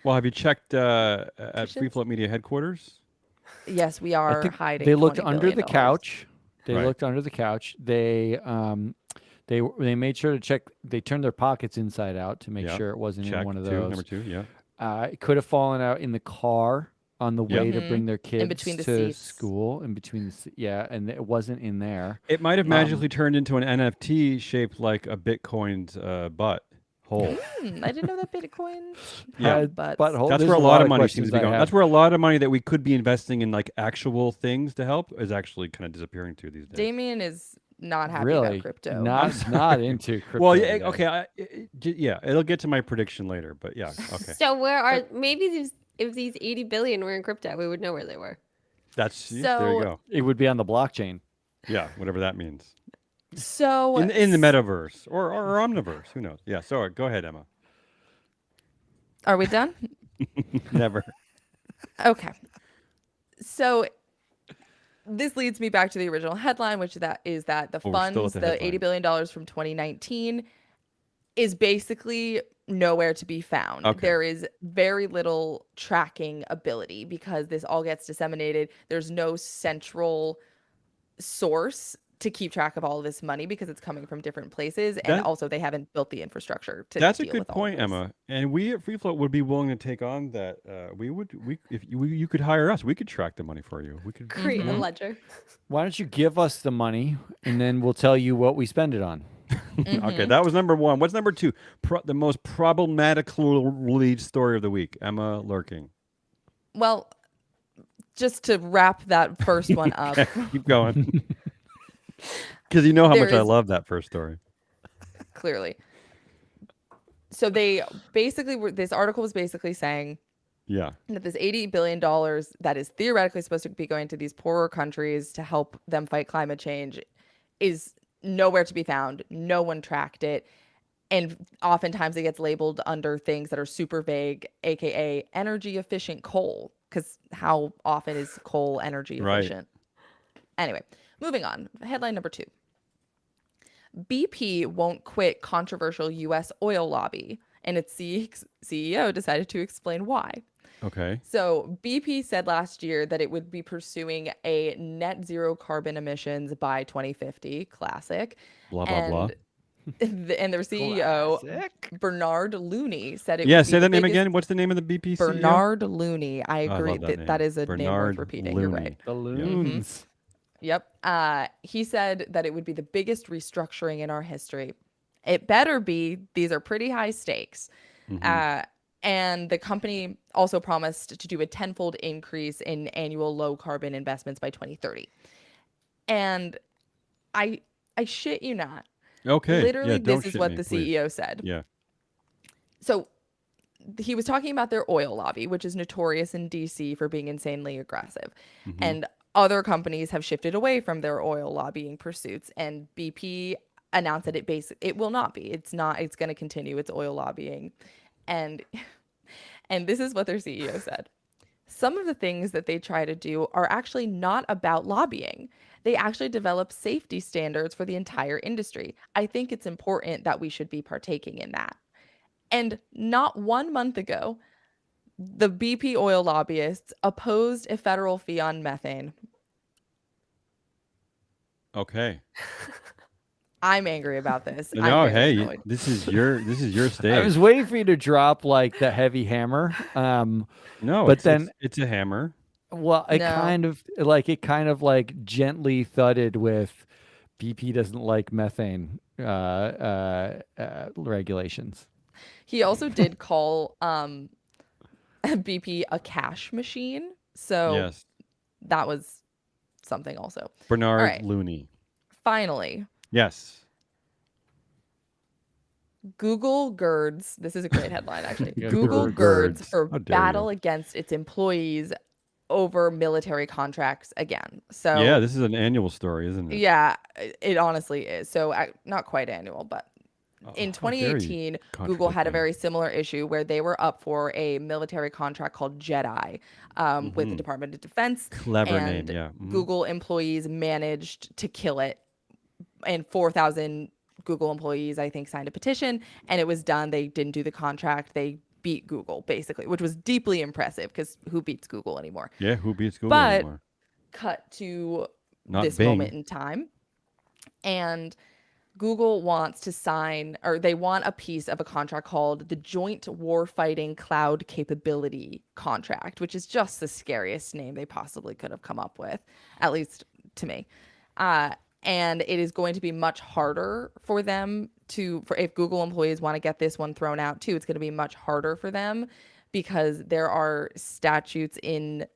Well, have you checked at Questions? Free Float Media headquarters? Yes, we I are think hiding. they looked $20 under billion. the couch. They Right. looked under the couch. They made sure to check. They turned their pockets inside out to make Yeah. sure it wasn't Check in one of two, those. number two. Yeah. It could have fallen out in the car on the way to bring their kids between the to seats. school, in between and it wasn't in there. It might have magically turned into an NFT shaped like a Bitcoin's butt hole. I didn't know that Bitcoin Yeah. had butts. Butthole. That's There's where a lot of money questions seems to be I going. have. That's where a lot of money that we could be investing in like actual things to help is actually kind of disappearing to these days. Damien is not happy really about crypto. not into crypto. Well, yeah, today. okay, yeah, it'll get to my prediction later, but yeah, okay. So where are maybe if these 80 billion were in crypto, we would know where they were. There you So- go. It would be on the blockchain. Yeah, whatever that means. So In the metaverse or omniverse, who knows? Yeah, so go ahead, Emma. are we done? Never. Okay. So this leads me back to the original headline, which is that the Oh, we're still funds, at the the headline. $80 billion from 2019, is basically nowhere to be found. Okay. There is very little tracking ability because this all gets disseminated. There's no central source to keep track of all of this money because it's coming from different places, and That also they haven't built the infrastructure to that's a deal good with all of point, this. Emma. And we at Free Float would be willing to take on that. If you could hire us, we could track the money for you. We could Create a Mhm. ledger. Why don't you give us the money and then we'll tell you what we spend it on? Okay, Mhm. that was number one. What's number two? The most problematical lead story of the week. Emma lurking. Well, just to wrap that first one up, Keep going. Because you know how there much I is love that first story. clearly. So they basically were, this article was basically saying Yeah. that this $80 billion that is theoretically supposed to be going to these poorer countries to help them fight climate change is nowhere to be found. No one tracked it. And oftentimes it gets labeled under things that are super vague, aka energy efficient coal. Because how often is coal energy Right. efficient? Anyway, moving on. Headline number 2. BP won't quit controversial US oil lobby, and its CEO decided to explain why. Okay. So, BP said last year that it would be pursuing a net zero carbon emissions by 2050, classic. Blah blah blah. And their CEO, Classic. Bernard Looney, said it Yeah. would be Say the that name biggest. again. What's the name of the BP CEO? Bernard Looney. I Oh, I agree love that that name. is a name worth Bernard repeating. You're right. Looney. The Yeah. loons. Yep. He said that it would be the biggest restructuring in our history. It better be. These are pretty high stakes. Mhm. And the company also promised to do a tenfold increase in annual low carbon investments by 2030. And I shit you not. Okay. Yeah. Literally, Don't this is shit what me, the please. CEO said. Yeah. So he was talking about their oil lobby, which is notorious in DC for being insanely aggressive. Mhm. And other companies have shifted away from their oil lobbying pursuits. And BP announced that it will not be. It's not, it's going to continue its oil lobbying. And and this is what their CEO said. Some of the things that they try to do are actually not about lobbying. They actually develop safety standards for the entire industry. I think it's important that we should be partaking in that. And not 1 month ago, the BP oil lobbyists opposed a federal fee on methane. Okay. I'm angry about this. I'm No. very Hey. annoyed. This is your I stage. was waiting for you to drop like the heavy hammer. No. But then it's a hammer. well, it No. kind of like gently thudded with BP doesn't like methane regulations. He also did call BP a cash machine. So Yes. that was something also. All Bernard right. Looney. Finally, Yes. Google girds. This is a great headline, actually. Yeah, Google girds. girds for How dare battle you. against its employees over military contracts again. So Yeah. This is an annual story, isn't it? yeah, it honestly is. So not quite annual, but in How dare you 2018, Google contradict had a me. very similar issue where they were up for a military contract called JEDI with the Department of Defense. Clever name. And Yeah. Google employees managed to kill it. And 4,000 Google employees, I think, signed a petition, and it was done. They didn't do the contract. They beat Google, basically, which was deeply impressive because who beats Google anymore? Yeah. Who beats Google But anymore? cut to Not this Bing. moment in time, and Google wants to sign, or they want a piece of a contract called the Joint Warfighting Cloud Capability Contract, which is just the scariest name they possibly could have come up with, at least to me. And it is going to be much harder for them for if Google employees want to get this one thrown out too, it's going to be much harder for them because there are statutes in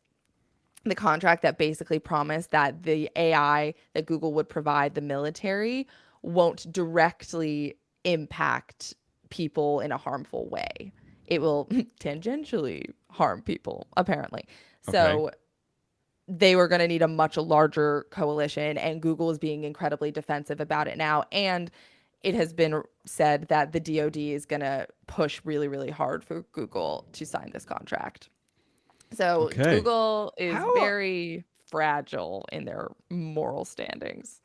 the contract that basically promise that the AI that Google would provide the military won't directly impact people in a harmful way. It will tangentially harm people, apparently. So they were going to need a much larger coalition, and Google is being incredibly defensive about it now. And it has been said that the DoD is going to push really, really hard for Google to sign this contract. So Okay. Google is How- very fragile in their moral standings.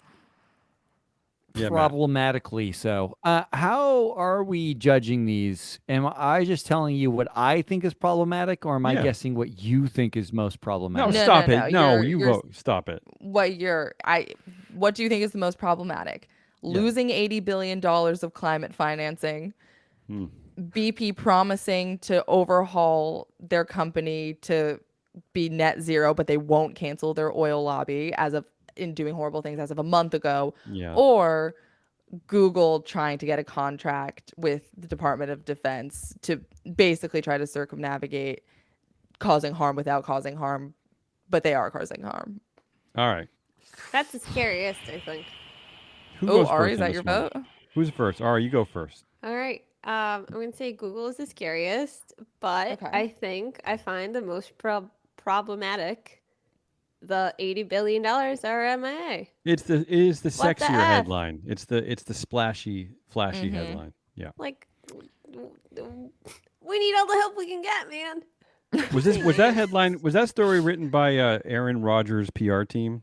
Yeah, Matt. Problematically so. How are we judging these? Am I just telling you what I think is problematic, or am I Yeah. guessing what you think is most No, problematic? stop no, it. No, you're- you you're- vote. Stop it. What do you think is the most problematic? Yeah. Losing $80 billion of climate financing, Hmm. BP promising to overhaul their company to be net zero, but they won't cancel their oil lobby in doing horrible things as of a month ago, Yeah. or Google trying to get a contract with the Department of Defense to basically try to circumnavigate causing harm without causing harm, but they are causing harm. All right. That's the scariest, I think. Who Oh, goes Ari, first is on that this your one? vote? Who's first? Ari, you go first. All right. I'm going to say Google is the scariest, but Okay. I think I find the most problematic the $80 billion RMA. It is the What the sexier F? headline. It's the flashy headline. Yeah. Like, we need all the help we can get, man. Was that headline? Was that story written by Aaron Rodgers' PR team?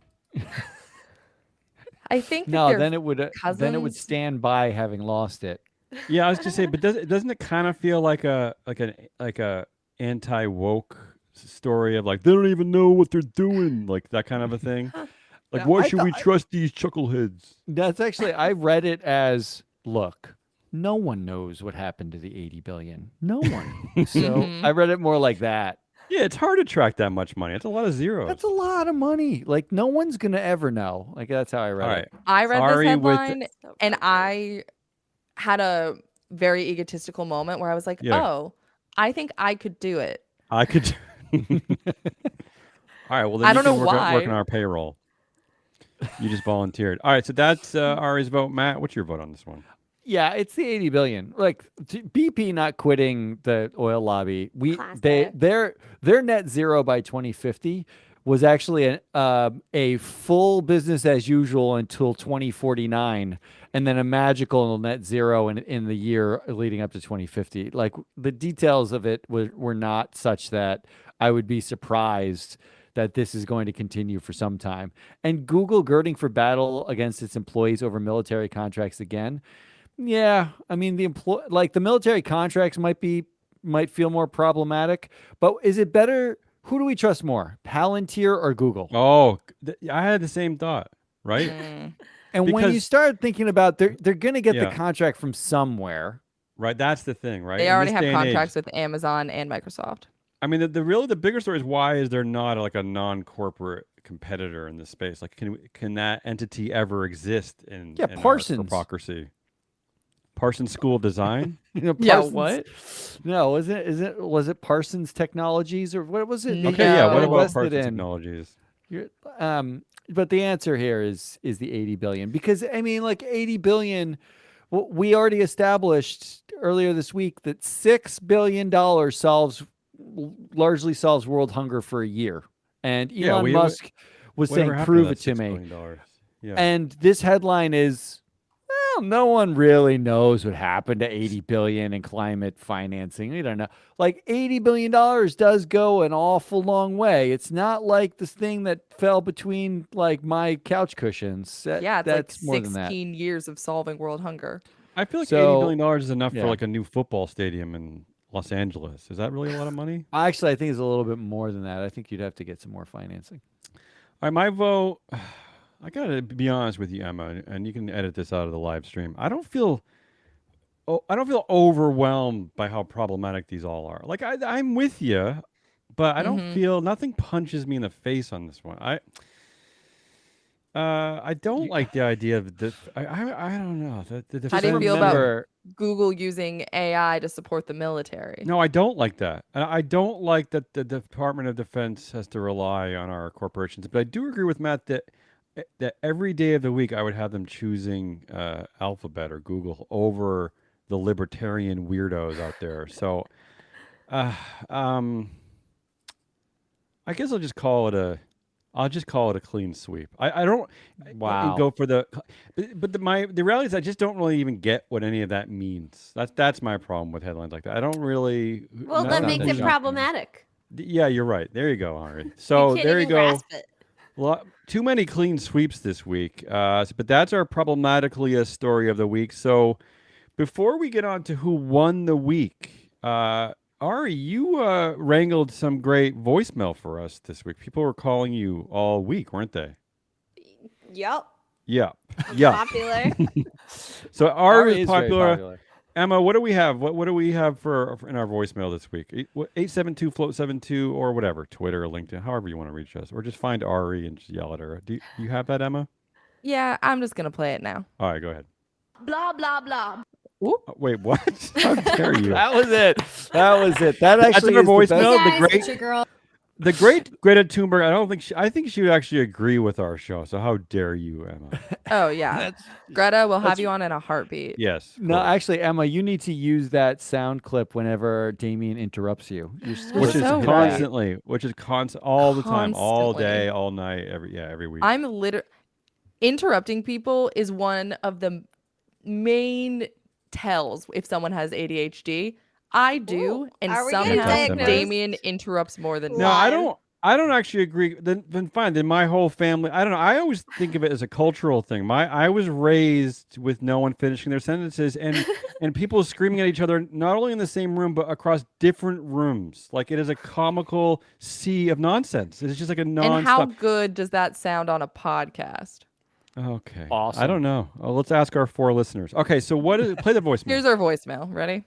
I think that No, they're then it would cousins. stand by having lost it. Yeah, I was just saying, but doesn't it kind of feel like a anti woke story of like they don't even know what they're doing, like that kind of a thing? Like, Yeah, why I should we thought- trust these chuckleheads? That's actually I read it as look. No one knows what happened to the 80 billion. No one. So I read it more like that. Yeah, it's hard to track that much money. It's a lot of zeros. That's a lot of money. Like no one's gonna ever know. Like that's how I read All it. right. I read Ari this with- headline and I had a very egotistical moment where I was like, Yeah. oh, I think I could do it. I could. All right. Well, then I you don't can know work on why. our payroll. You just volunteered. All right. So that's Ari's vote. Matt, what's your vote on this one? Yeah, it's the 80 billion. Like BP not quitting the oil lobby. Classic. Their net zero by 2050 was actually a full business as usual until 2049, and then a magical net zero in the year leading up to 2050. Like the details of it were not such that I would be surprised that this is going to continue for some time. And Google girding for battle against its employees over military contracts again. Yeah, I mean the military contracts might feel more problematic, but is it better? Who do we trust more, Palantir or Google? Oh, I had the same thought. Right. Mm. And when you because- start thinking about they're going to get Yeah. the contract from somewhere. Right. That's the thing. Right. They In already this have day and age- contracts with Amazon and Microsoft. I mean, the bigger story is why is there not like a non-corporate competitor in this space? Like, can that entity ever exist in Yeah, in our Parsons. corpocracy? Parsons School of Design. Yeah, Parsons. what? No, was it Parsons Technologies or what was it? Okay, yeah. What No. about Invested Parsons in? Technologies? But the answer here is the 80 billion, because I mean, like 80 billion. Well, we already established earlier this week that $6 billion largely solves world hunger for a year, and Yeah, Elon Musk was saying, Whatever happened "Prove to it that to $6 me." billion? Yeah. And this headline is, well, no one really knows what happened to 80 billion in climate financing. We don't know. Like $80 billion does go an awful long way. It's not like this thing that fell between like my couch cushions. Yeah, it's that's like more than that. 16 years of solving world hunger. I feel like So- $80 billion is enough yeah. for like a new football stadium in Los Angeles. Is that really a lot of money? Actually, I think it's a little bit more than that. I think you'd have to get some more financing. All right, my vote. I gotta be honest with you, Emma, and you can edit this out of the live stream. I don't feel overwhelmed by how problematic these all are. Like I'm with you, but I don't feel nothing punches me in the face on this one. I don't like the idea of this. I don't know. The How do you feel about Remember- Google using AI to support the military? No, I don't like that. And I don't like that the Department of Defense has to rely on our corporations. But I do agree with Matt that every day of the week I would have them choosing Alphabet or Google over the libertarian weirdos out there. So, I guess I'll just call it a clean sweep. I don't Wow. go for the, but the reality is I just don't really even get what any of that means. That's my problem with headlines like that. I don't really. Well, not that not makes that it shocking. problematic. Yeah, you're right. There you go, Ari. So can't there you even go. grasp it. too many clean sweeps this week. But that's our problematically story of the week. So before we get on to who won the week, Ari, you wrangled some great voicemail for us this week. People were calling you all week, weren't they? Yep. Yeah. Yeah. Popular. So Ari is is very popular. popular. Emma, what do we have? What do we have for in our voicemail this week? 872-float72 or whatever, Twitter or LinkedIn, however you want to reach us, or just find Ari and just yell at her. Do you have that, Emma? Yeah, I'm just gonna play it now. All right, go ahead. Blah, blah, blah. Wait, what? How dare you? That was it. That was it. That That's actually her is the voicemail. best. The Guys, great- it's your girl. The great Greta Thunberg. I think she would actually agree with our show. So how dare you, Emma? Oh yeah, Greta will have you on in a heartbeat. Yes. of No, course. actually, Emma, you need to use that sound clip whenever Damien interrupts you. You're supposed Which to is so hit right. that. constantly, all the time, all Constantly. day, all night, every week. I'm literally interrupting people is one of the main tells if someone has ADHD. I do, Ooh, and are we getting somehow diagnosed? Damien interrupts more than No, me. Live. I don't actually agree. Then fine. Then my whole family. I don't know. I always think of it as a cultural thing. I was raised with no one finishing their sentences and people screaming at each other, not only in the same room but across different rooms. Like it is a comical sea of nonsense. It's just like a non. And how good does that sound on a podcast? Okay. I Awesome. don't know. Let's ask our 4 listeners. Okay. So what is? Play the voicemail. Here's our voicemail. Ready?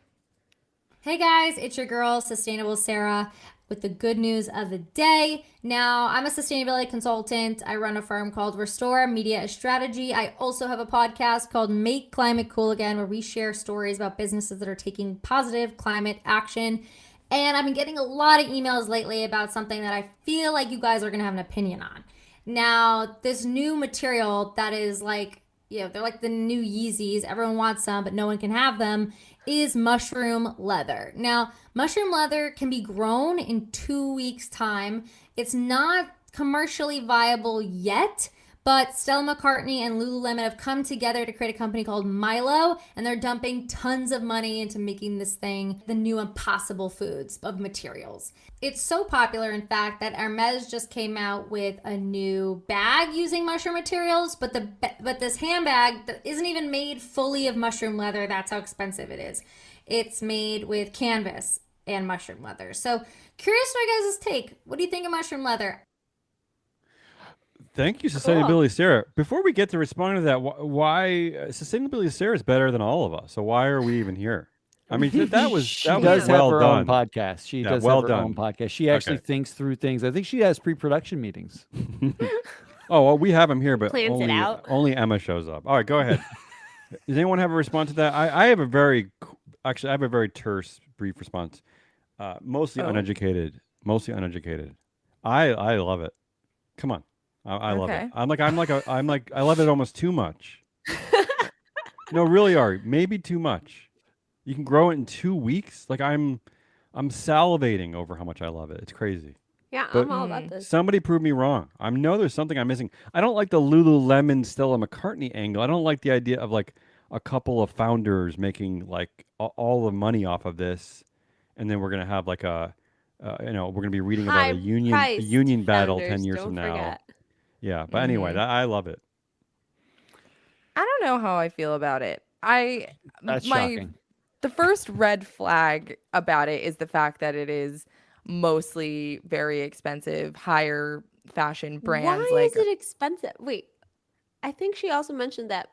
Hey guys, it's your girl, Sustainable Sarah, with the good news of the day. Now, I'm a sustainability consultant. I run a firm called Restore Media Strategy. I also have a podcast called Make Climate Cool Again, where we share stories about businesses that are taking positive climate action. And I've been getting a lot of emails lately about something that I feel like you guys are going to have an opinion on. Now, this new material that is like, they're like the new Yeezys. Everyone wants them, but no one can have them, is mushroom leather. Now, mushroom leather can be grown in 2 weeks' time. It's not commercially viable yet, but Stella McCartney and Lululemon have come together to create a company called Milo, and they're dumping tons of money into making this thing the new impossible foods of materials. It's so popular, in fact, that Hermes just came out with a new bag using mushroom materials, but this handbag that isn't even made fully of mushroom leather. That's how expensive it is. It's made with canvas and mushroom leather. So curious to know your guys' take. What do you think of mushroom leather? Thank you, Sustainability Sarah. Before we get to responding to that, why Sustainability Sarah is better than all of us? So why are we even here? I mean, that was She that does was have well her done. own podcast. She Yeah, does well have her own done. podcast. She actually Okay. thinks through things. I think she has pre-production meetings. Oh well, we have him here, but Plans it out. only Emma shows up. All right, go ahead. Does anyone have a response to that? I have a very terse, brief response. Mostly Oh. uneducated. Mostly uneducated. I love it. Come on. I love it. Okay. I love it almost too much. No, really, Ari, maybe too much. You can grow it in 2 weeks. Like I'm salivating over how much I love it. It's crazy. Yeah, But- I'm all about this. Somebody prove me wrong. I know there's something I'm missing. I don't like the Lululemon Stella McCartney angle. I don't like the idea of like a couple of founders making like all the money off of this, and then we're gonna have like we're gonna be reading about a High-priced union battle 10 founders, years don't from now. forget. Yeah, but anyway, I love it. I don't know how I feel about it. That's shocking. The first red flag about it is the fact that it is mostly very expensive, higher fashion brands. Why like is it expensive? Wait, I think she also mentioned that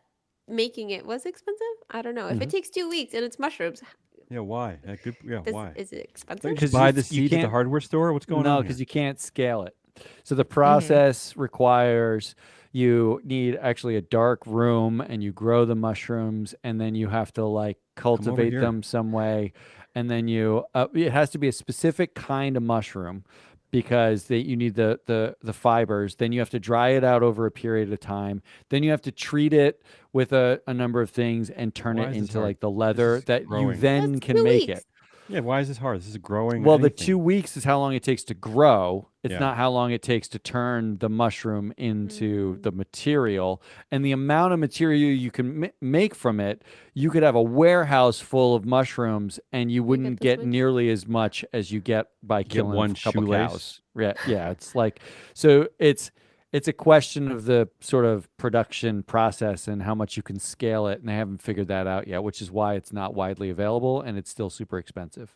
making it was expensive. I don't know. If it takes 2 weeks and it's mushrooms, Yeah, why? Why? is it Don't expensive? you just 'Cause buy you the seeds at the can't- hardware store? What's going No, on? because Here? you can't scale it. So the process requires you need actually a dark room and you grow the mushrooms and then you have to like cultivate here. them some way. And then it has to be a specific kind of mushroom because you need the fibers. Then you have to dry it out over a period of time. Then you have to treat it with a number of things and turn Why it is this into hard? like the This leather is that you growing. then That's can 2 make weeks. it. Yeah, why is this hard? This is growing. Well, the anything. 2 weeks is how long it takes to grow. It's Yeah. not how long it takes to turn the mushroom into the material. And the amount of material you can make from it, you could have a warehouse full of mushrooms and you wouldn't this get much? nearly as much as you get by get killing one a couple shoelace. cows. Yeah, it's like, so it's it's a question of the sort of production process and how much you can scale it, and they haven't figured that out yet, which is why it's not widely available and it's still super expensive.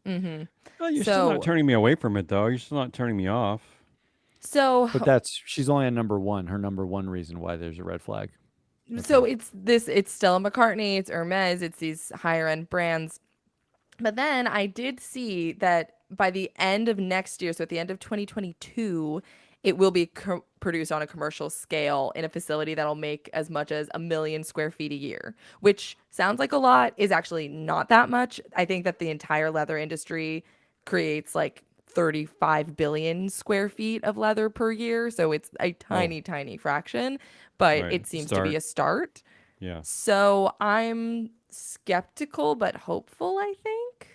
Mm-hmm. Well, you're still not turning me away from it, though. You're still not turning me off. But she's only on number one. Her number one reason why there's a red flag. So it's Stella McCartney, it's Hermes, it's these higher end brands. But then I did see that by the end of next year, so at the end of 2022, it will be produced on a commercial scale in a facility that'll make as much as 1 million square feet a year, which sounds like a lot, is actually not that much. I think that the entire leather industry creates like 35 billion square feet of leather per year. So it's a tiny, tiny fraction, but Right. it seems to be a start. Yeah. So I'm skeptical but hopeful, I think.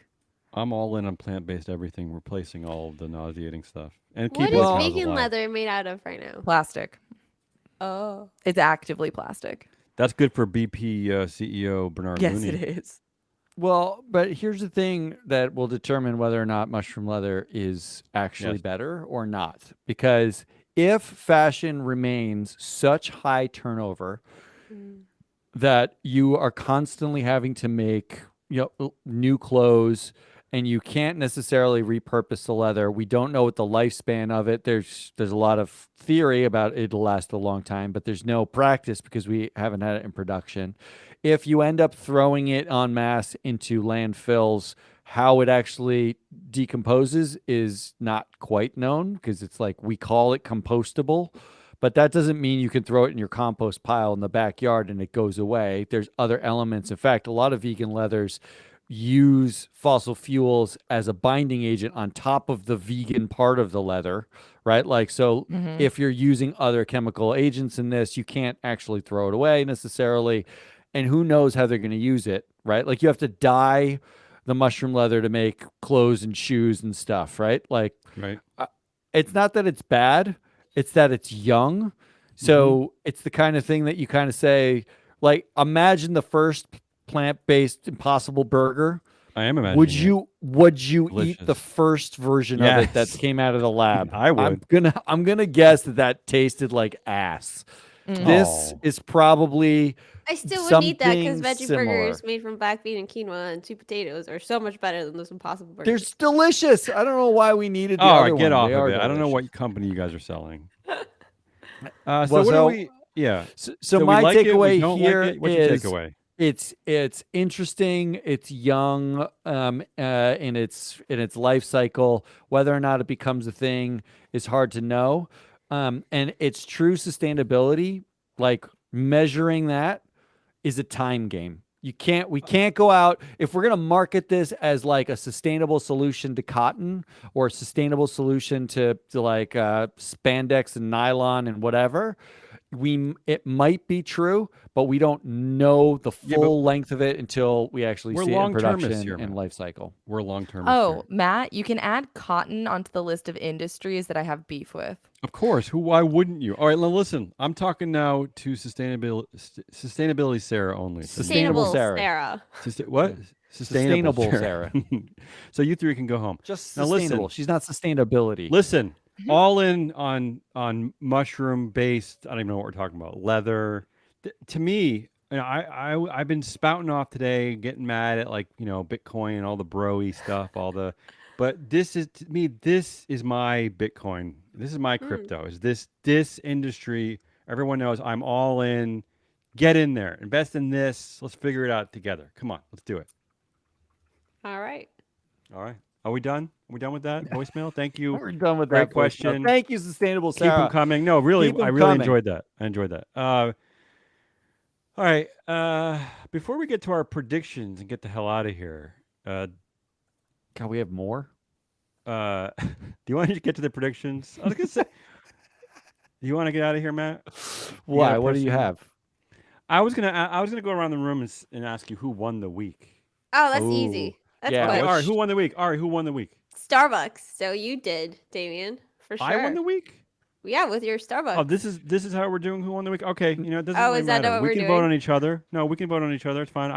I'm all in on plant-based everything, replacing all of the nauseating stuff. And What keeping is the cows vegan alive. leather made out of right now? Plastic. Oh. It's actively plastic. That's good for BP CEO Bernard Yes, Looney. it is. Well, but here's the thing that will determine whether or not mushroom leather is actually Yes. better or not. Because if fashion remains such high turnover that you are constantly having to make new clothes and you can't necessarily repurpose the leather, we don't know what the lifespan of it. There's a lot of theory about it'll last a long time, but there's no practice because we haven't had it in production. If you end up throwing it en masse into landfills, how it actually decomposes is not quite known because it's like we call it compostable, but that doesn't mean you can throw it in your compost pile in the backyard and it goes away. There's other elements. In fact, a lot of vegan leathers use fossil fuels as a binding agent on top of the vegan part of the leather, right? Like, so if you're using other chemical agents in this, you can't actually throw it away necessarily. And who knows how they're going to use it, right? Like, you have to dye the mushroom leather to make clothes and shoes and stuff, right? Like, Right. it's not that it's bad, it's that it's young. So it's the kind of thing that you kind of say, like, imagine the first plant-based Impossible Burger. I am imagining. Would you eat the Delicious. first version of it that Yes. came out of the lab? I would. I'm gonna guess that tasted like ass. This Oh. is probably I still would eat that because something veggie burgers similar. made from black bean and quinoa and sweet potatoes are so much better than those Impossible burgers. They're delicious. I don't know why we needed the Oh, other get one. off They of are it. I don't know delicious. what company you guys are selling. So Well, what so- do we? Yeah. So we my like it, we takeaway don't here like it. What's your is takeaway? it's interesting, it's young, in its life cycle. Whether or not it becomes a thing is hard to know. And its true sustainability, like measuring that, is a time game. We can't go out if we're gonna market this as like a sustainable solution to cotton or a sustainable solution to like spandex and nylon and whatever. It might be true, but we don't know the full length of it until we actually We're see it in long-termists production here, and Matt. life cycle. We're long-term. Oh, Matt, you can add cotton onto the list of industries that I have beef with. Of course. Why wouldn't you? All right, now listen. I'm talking now to sustainability Sarah only. Sustainable Sarah. What? Sustainable Sarah. So you three can go home. Just Now sustainable. listen. She's not sustainability. Listen, all in on mushroom based. I don't even know what we're talking about. Leather. To me, I've been spouting off today, getting mad at Bitcoin and all the bro-y stuff, but this is, to me, this is my Bitcoin. This is my crypto. Is this industry? Everyone knows I'm all in. Get in there. Invest in this. Let's figure it out together. Come on, let's do it. All right. All right. Are we done? Are we done with that voicemail? Thank you. We're done with Great that voicemail. question. Thank you, Sustainable Keep them Sarah. coming. No, really, Keep 'em I really coming. enjoyed that. I enjoyed that. All right. Before we get to our predictions and get the hell out of here, God, we have more. do you want to get to the predictions? I was gonna say, do you want to get out of here, Matt? Why? What do you person? have? I was gonna go around the room and ask you who won the week. Oh, that's Ooh. easy. That's Yeah, Okay, quick. all right, who won the week? All right, who won the week? Starbucks. So you did, Damien, for sure. I won the week. Yeah, with your Starbucks. Oh, this is how we're doing. Who won the week? Okay, it doesn't Oh, really is that matter. what We we're can vote doing? on each other. No, we can vote on each other. It's fine.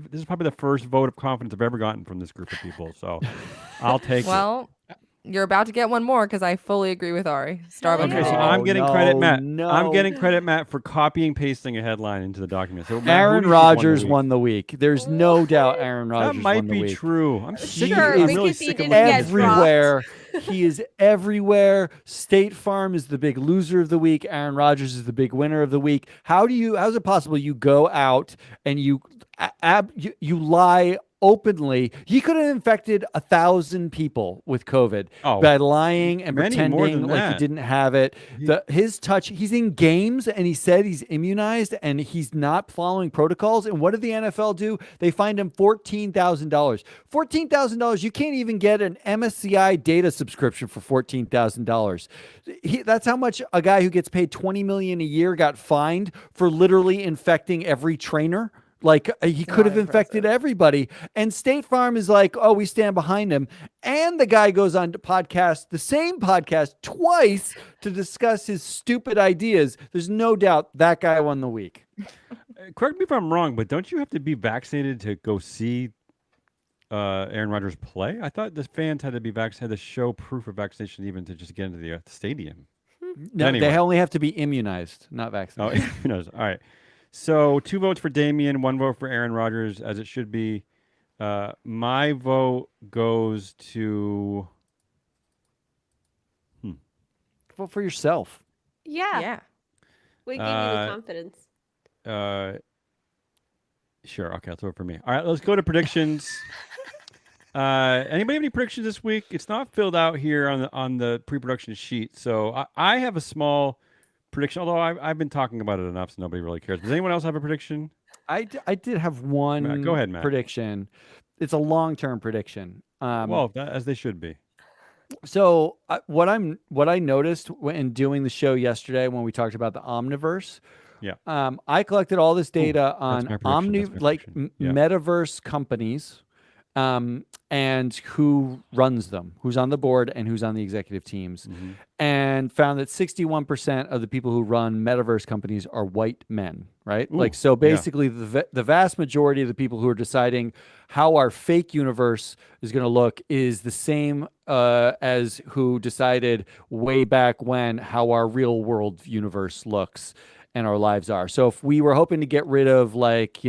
This is probably the first vote of confidence I've ever gotten from this group of people. So I'll take it. Well, you're about to get one more because I fully agree with Ari. Starbucks. Okay, so is I'm No, getting credit, no, Matt. I'm no. getting credit, Matt, for copying pasting a headline into the document. So, Matt, who Aaron do you think Rodgers week? won the week. There's no doubt Aaron That Rodgers might won the be week. true. I'm sick of Sure, it. I'm is really because he sick of didn't looking at get this shit. dropped. everywhere. He is everywhere. State Farm is the big loser of the week. Aaron Rodgers is the big winner of the week. How's it possible you go out and you lie openly? He could have infected 1,000 people with COVID by lying and many more pretending than like he that. didn't have it. His touch, he's in games and he said he's immunized and he's not following protocols. And what did the NFL do? They fined him $14,000. $14,000. You can't even get an MSCI data subscription for $14,000. That's how much a guy who gets paid $20 million a year got fined for literally infecting every trainer. Like he could have infected everybody. And State Farm is like, oh, we stand behind him. And the guy goes on to the same podcast twice to discuss his stupid ideas. There's no doubt that guy won the week. Correct me if I'm wrong, but don't you have to be vaccinated to go see Aaron Rodgers play? I thought the fans had to be vaccinated, had to show proof of vaccination even to just get into the stadium. No, Anyway. they only have to be immunized, not Oh, vaccinated. who knows? All right. So 2 votes for Damian, 1 vote for Aaron Rodgers, as it should be. My vote goes to. Vote for yourself. Yeah. Yeah. We give you the confidence. Sure. Okay, let's vote for me. All right, let's go to predictions. Anybody have any predictions this week? It's not filled out here on the pre-production sheet, so I have a small prediction. Although I've been talking about it enough, so nobody really cares. Does anyone else have a prediction? I did have one Matt, go ahead, Matt. prediction. It's a long-term prediction. Well, as they should be. So what I noticed when doing the show yesterday when we talked about the Omniverse, Yeah. I collected all this data on my prediction, that's my prediction. Yeah. metaverse companies, and who runs them, who's on the board and who's on the executive teams, and found that 61% of the people who run metaverse companies are white men, right? Ooh, like, so basically the vast majority of the people who are deciding how our fake universe is going to look is the same as who decided way back when how our real world universe looks and our lives are. So if we were hoping to get rid of, like,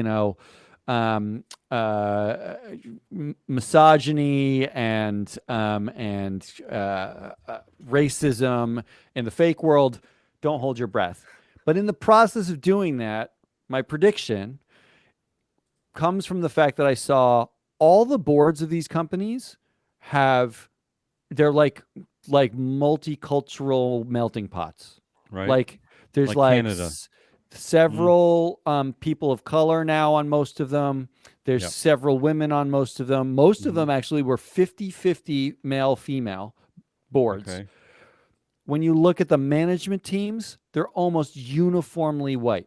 misogyny and racism in the fake world, don't hold your breath. But in the process of doing that, my prediction comes from the fact that I saw all the boards of these companies they're like multicultural melting pots. Right. Like there's Like Canada. Several people of color now on most of them. There's several women on most of them. Most of them actually were 50-50 male-female boards. Okay. When you look at the management teams, they're almost uniformly white.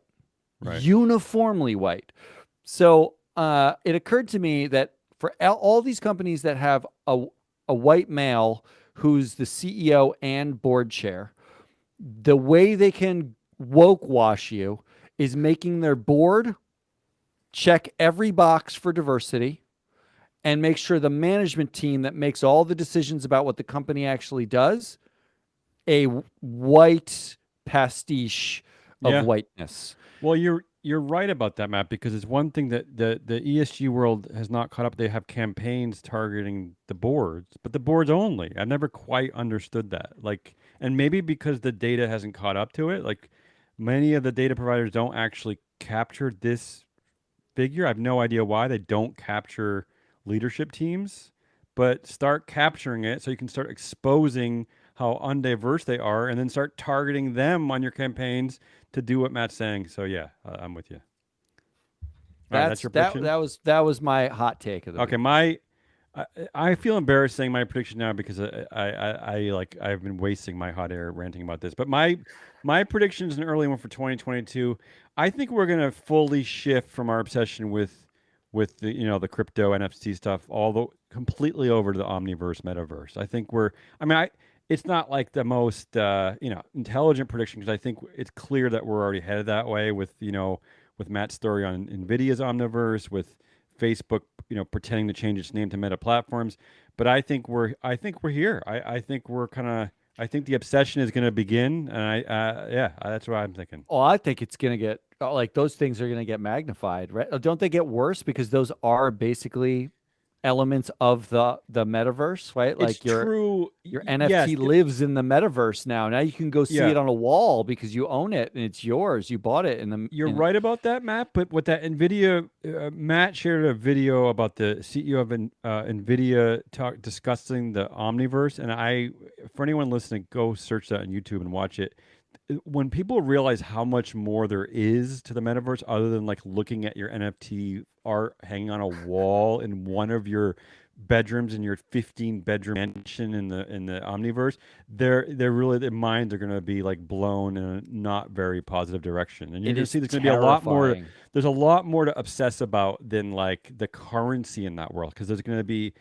Right. Uniformly white. So it occurred to me that for all these companies that have a white male who's the CEO and board chair, the way they can woke wash you is making their board check every box for diversity and make sure the management team that makes all the decisions about what the company actually does a white pastiche of whiteness. Well, you're right about that, Matt, because it's one thing that the ESG world has not caught up. They have campaigns targeting the boards, but the boards only. I've never quite understood that. Like, and maybe because the data hasn't caught up to it, like many of the data providers don't actually capture this figure. I have no idea why they don't capture leadership teams, but start capturing it so you can start exposing how undiverse they are and then start targeting them on your campaigns to do what Matt's saying. So yeah, I'm with you. That's your prediction? That was my hot take of the week. I feel embarrassed saying my prediction now because I've been wasting my hot air ranting about this. But my prediction is an early one for 2022. I think we're going to fully shift from our obsession with the the crypto NFT stuff completely over to the Omniverse metaverse. I think it's not like the most intelligent prediction, because I think it's clear that we're already headed that way with Matt's story on Nvidia's Omniverse, with Facebook, pretending to change its name to Meta Platforms. But I think we're here. I think we're kind of. I think the obsession is going to begin, and that's what I'm thinking. Oh, I think it's going to get like those things are going to get magnified, right? Don't they get worse because those are basically elements of the metaverse, right? Like It's true. your Yes, NFT lives in the metaverse now. Now you can go see Yeah. it on a wall because you own it and it's yours. You bought it in the. You're right about that, Matt. But with that NVIDIA, Matt shared a video about the CEO of NVIDIA discussing the Omniverse, and for anyone listening, go search that on YouTube and watch it. When people realize how much more there is to the metaverse other than like looking at your NFT art hanging on a wall in one of your bedrooms in your 15-bedroom mansion in the Omniverse, they're really, their minds are going to be like blown in a not very positive direction, and you're going to see there's going to be a lot more. There's a lot more to obsess about than like the currency in that world, because there's going to be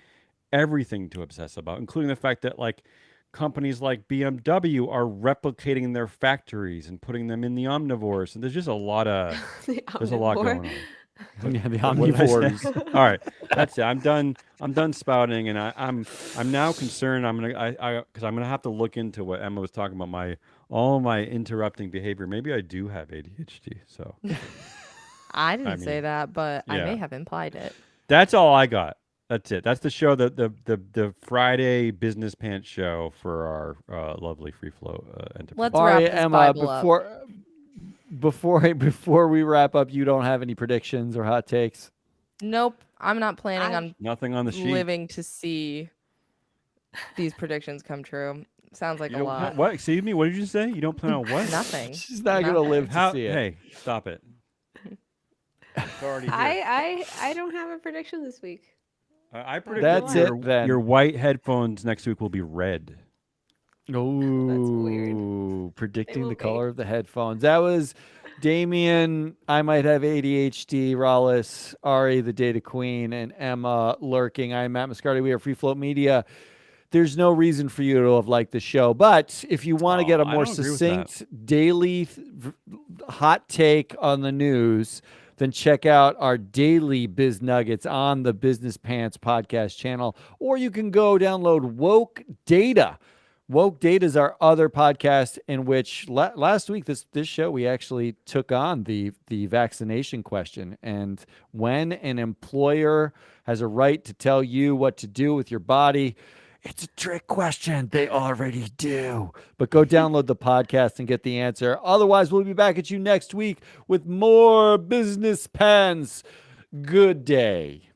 everything to obsess about, including the fact that like companies like BMW are replicating their factories and putting them in the omnivores, and there's just a lot going on. Yeah, the What did I say? omnivores. All right, that's it. I'm done spouting, and I'm now concerned. Because I'm gonna have to look into what Emma was talking about, all my interrupting behavior. Maybe I do have ADHD. So I didn't say that, but I may yeah. have implied it. That's all I got. That's it. That's the show. The Friday business pants show for our lovely free flow enterprise. Let's All wrap right, this Emma. Bible up. Before we wrap up, you don't have any predictions or hot takes? Nope. I'm not planning on Nothing on the sheet. living to see these predictions come true. Sounds like a lot. What? Excuse me. What did you say? You don't plan on what? Nothing. She's not gonna live to see it. Hey, stop it. It's already here. I don't have a prediction this week. I predict That's that it then. your white headphones next week will be red. Oh, weird. predicting will the be. color of the headphones. That was Damien. I might have ADHD. Rollis, Ari, the Data Queen, and Emma lurking. I'm Matt Mascardi. We are Free Float Media. There's no reason for you to have liked the show, but if you want to get a I more don't agree with succinct daily hot take on the news, then check out our daily Biz Nuggets on the Business Pants podcast channel, or you can go download Woke Data. Woke Data is our other podcast in which last week, this show, we actually took on the vaccination question. And when an employer has a right to tell you what to do with your body, it's a trick question. They already do. But go download the podcast and get the answer. Otherwise, we'll be back at you next week with more Business Pants. Good day.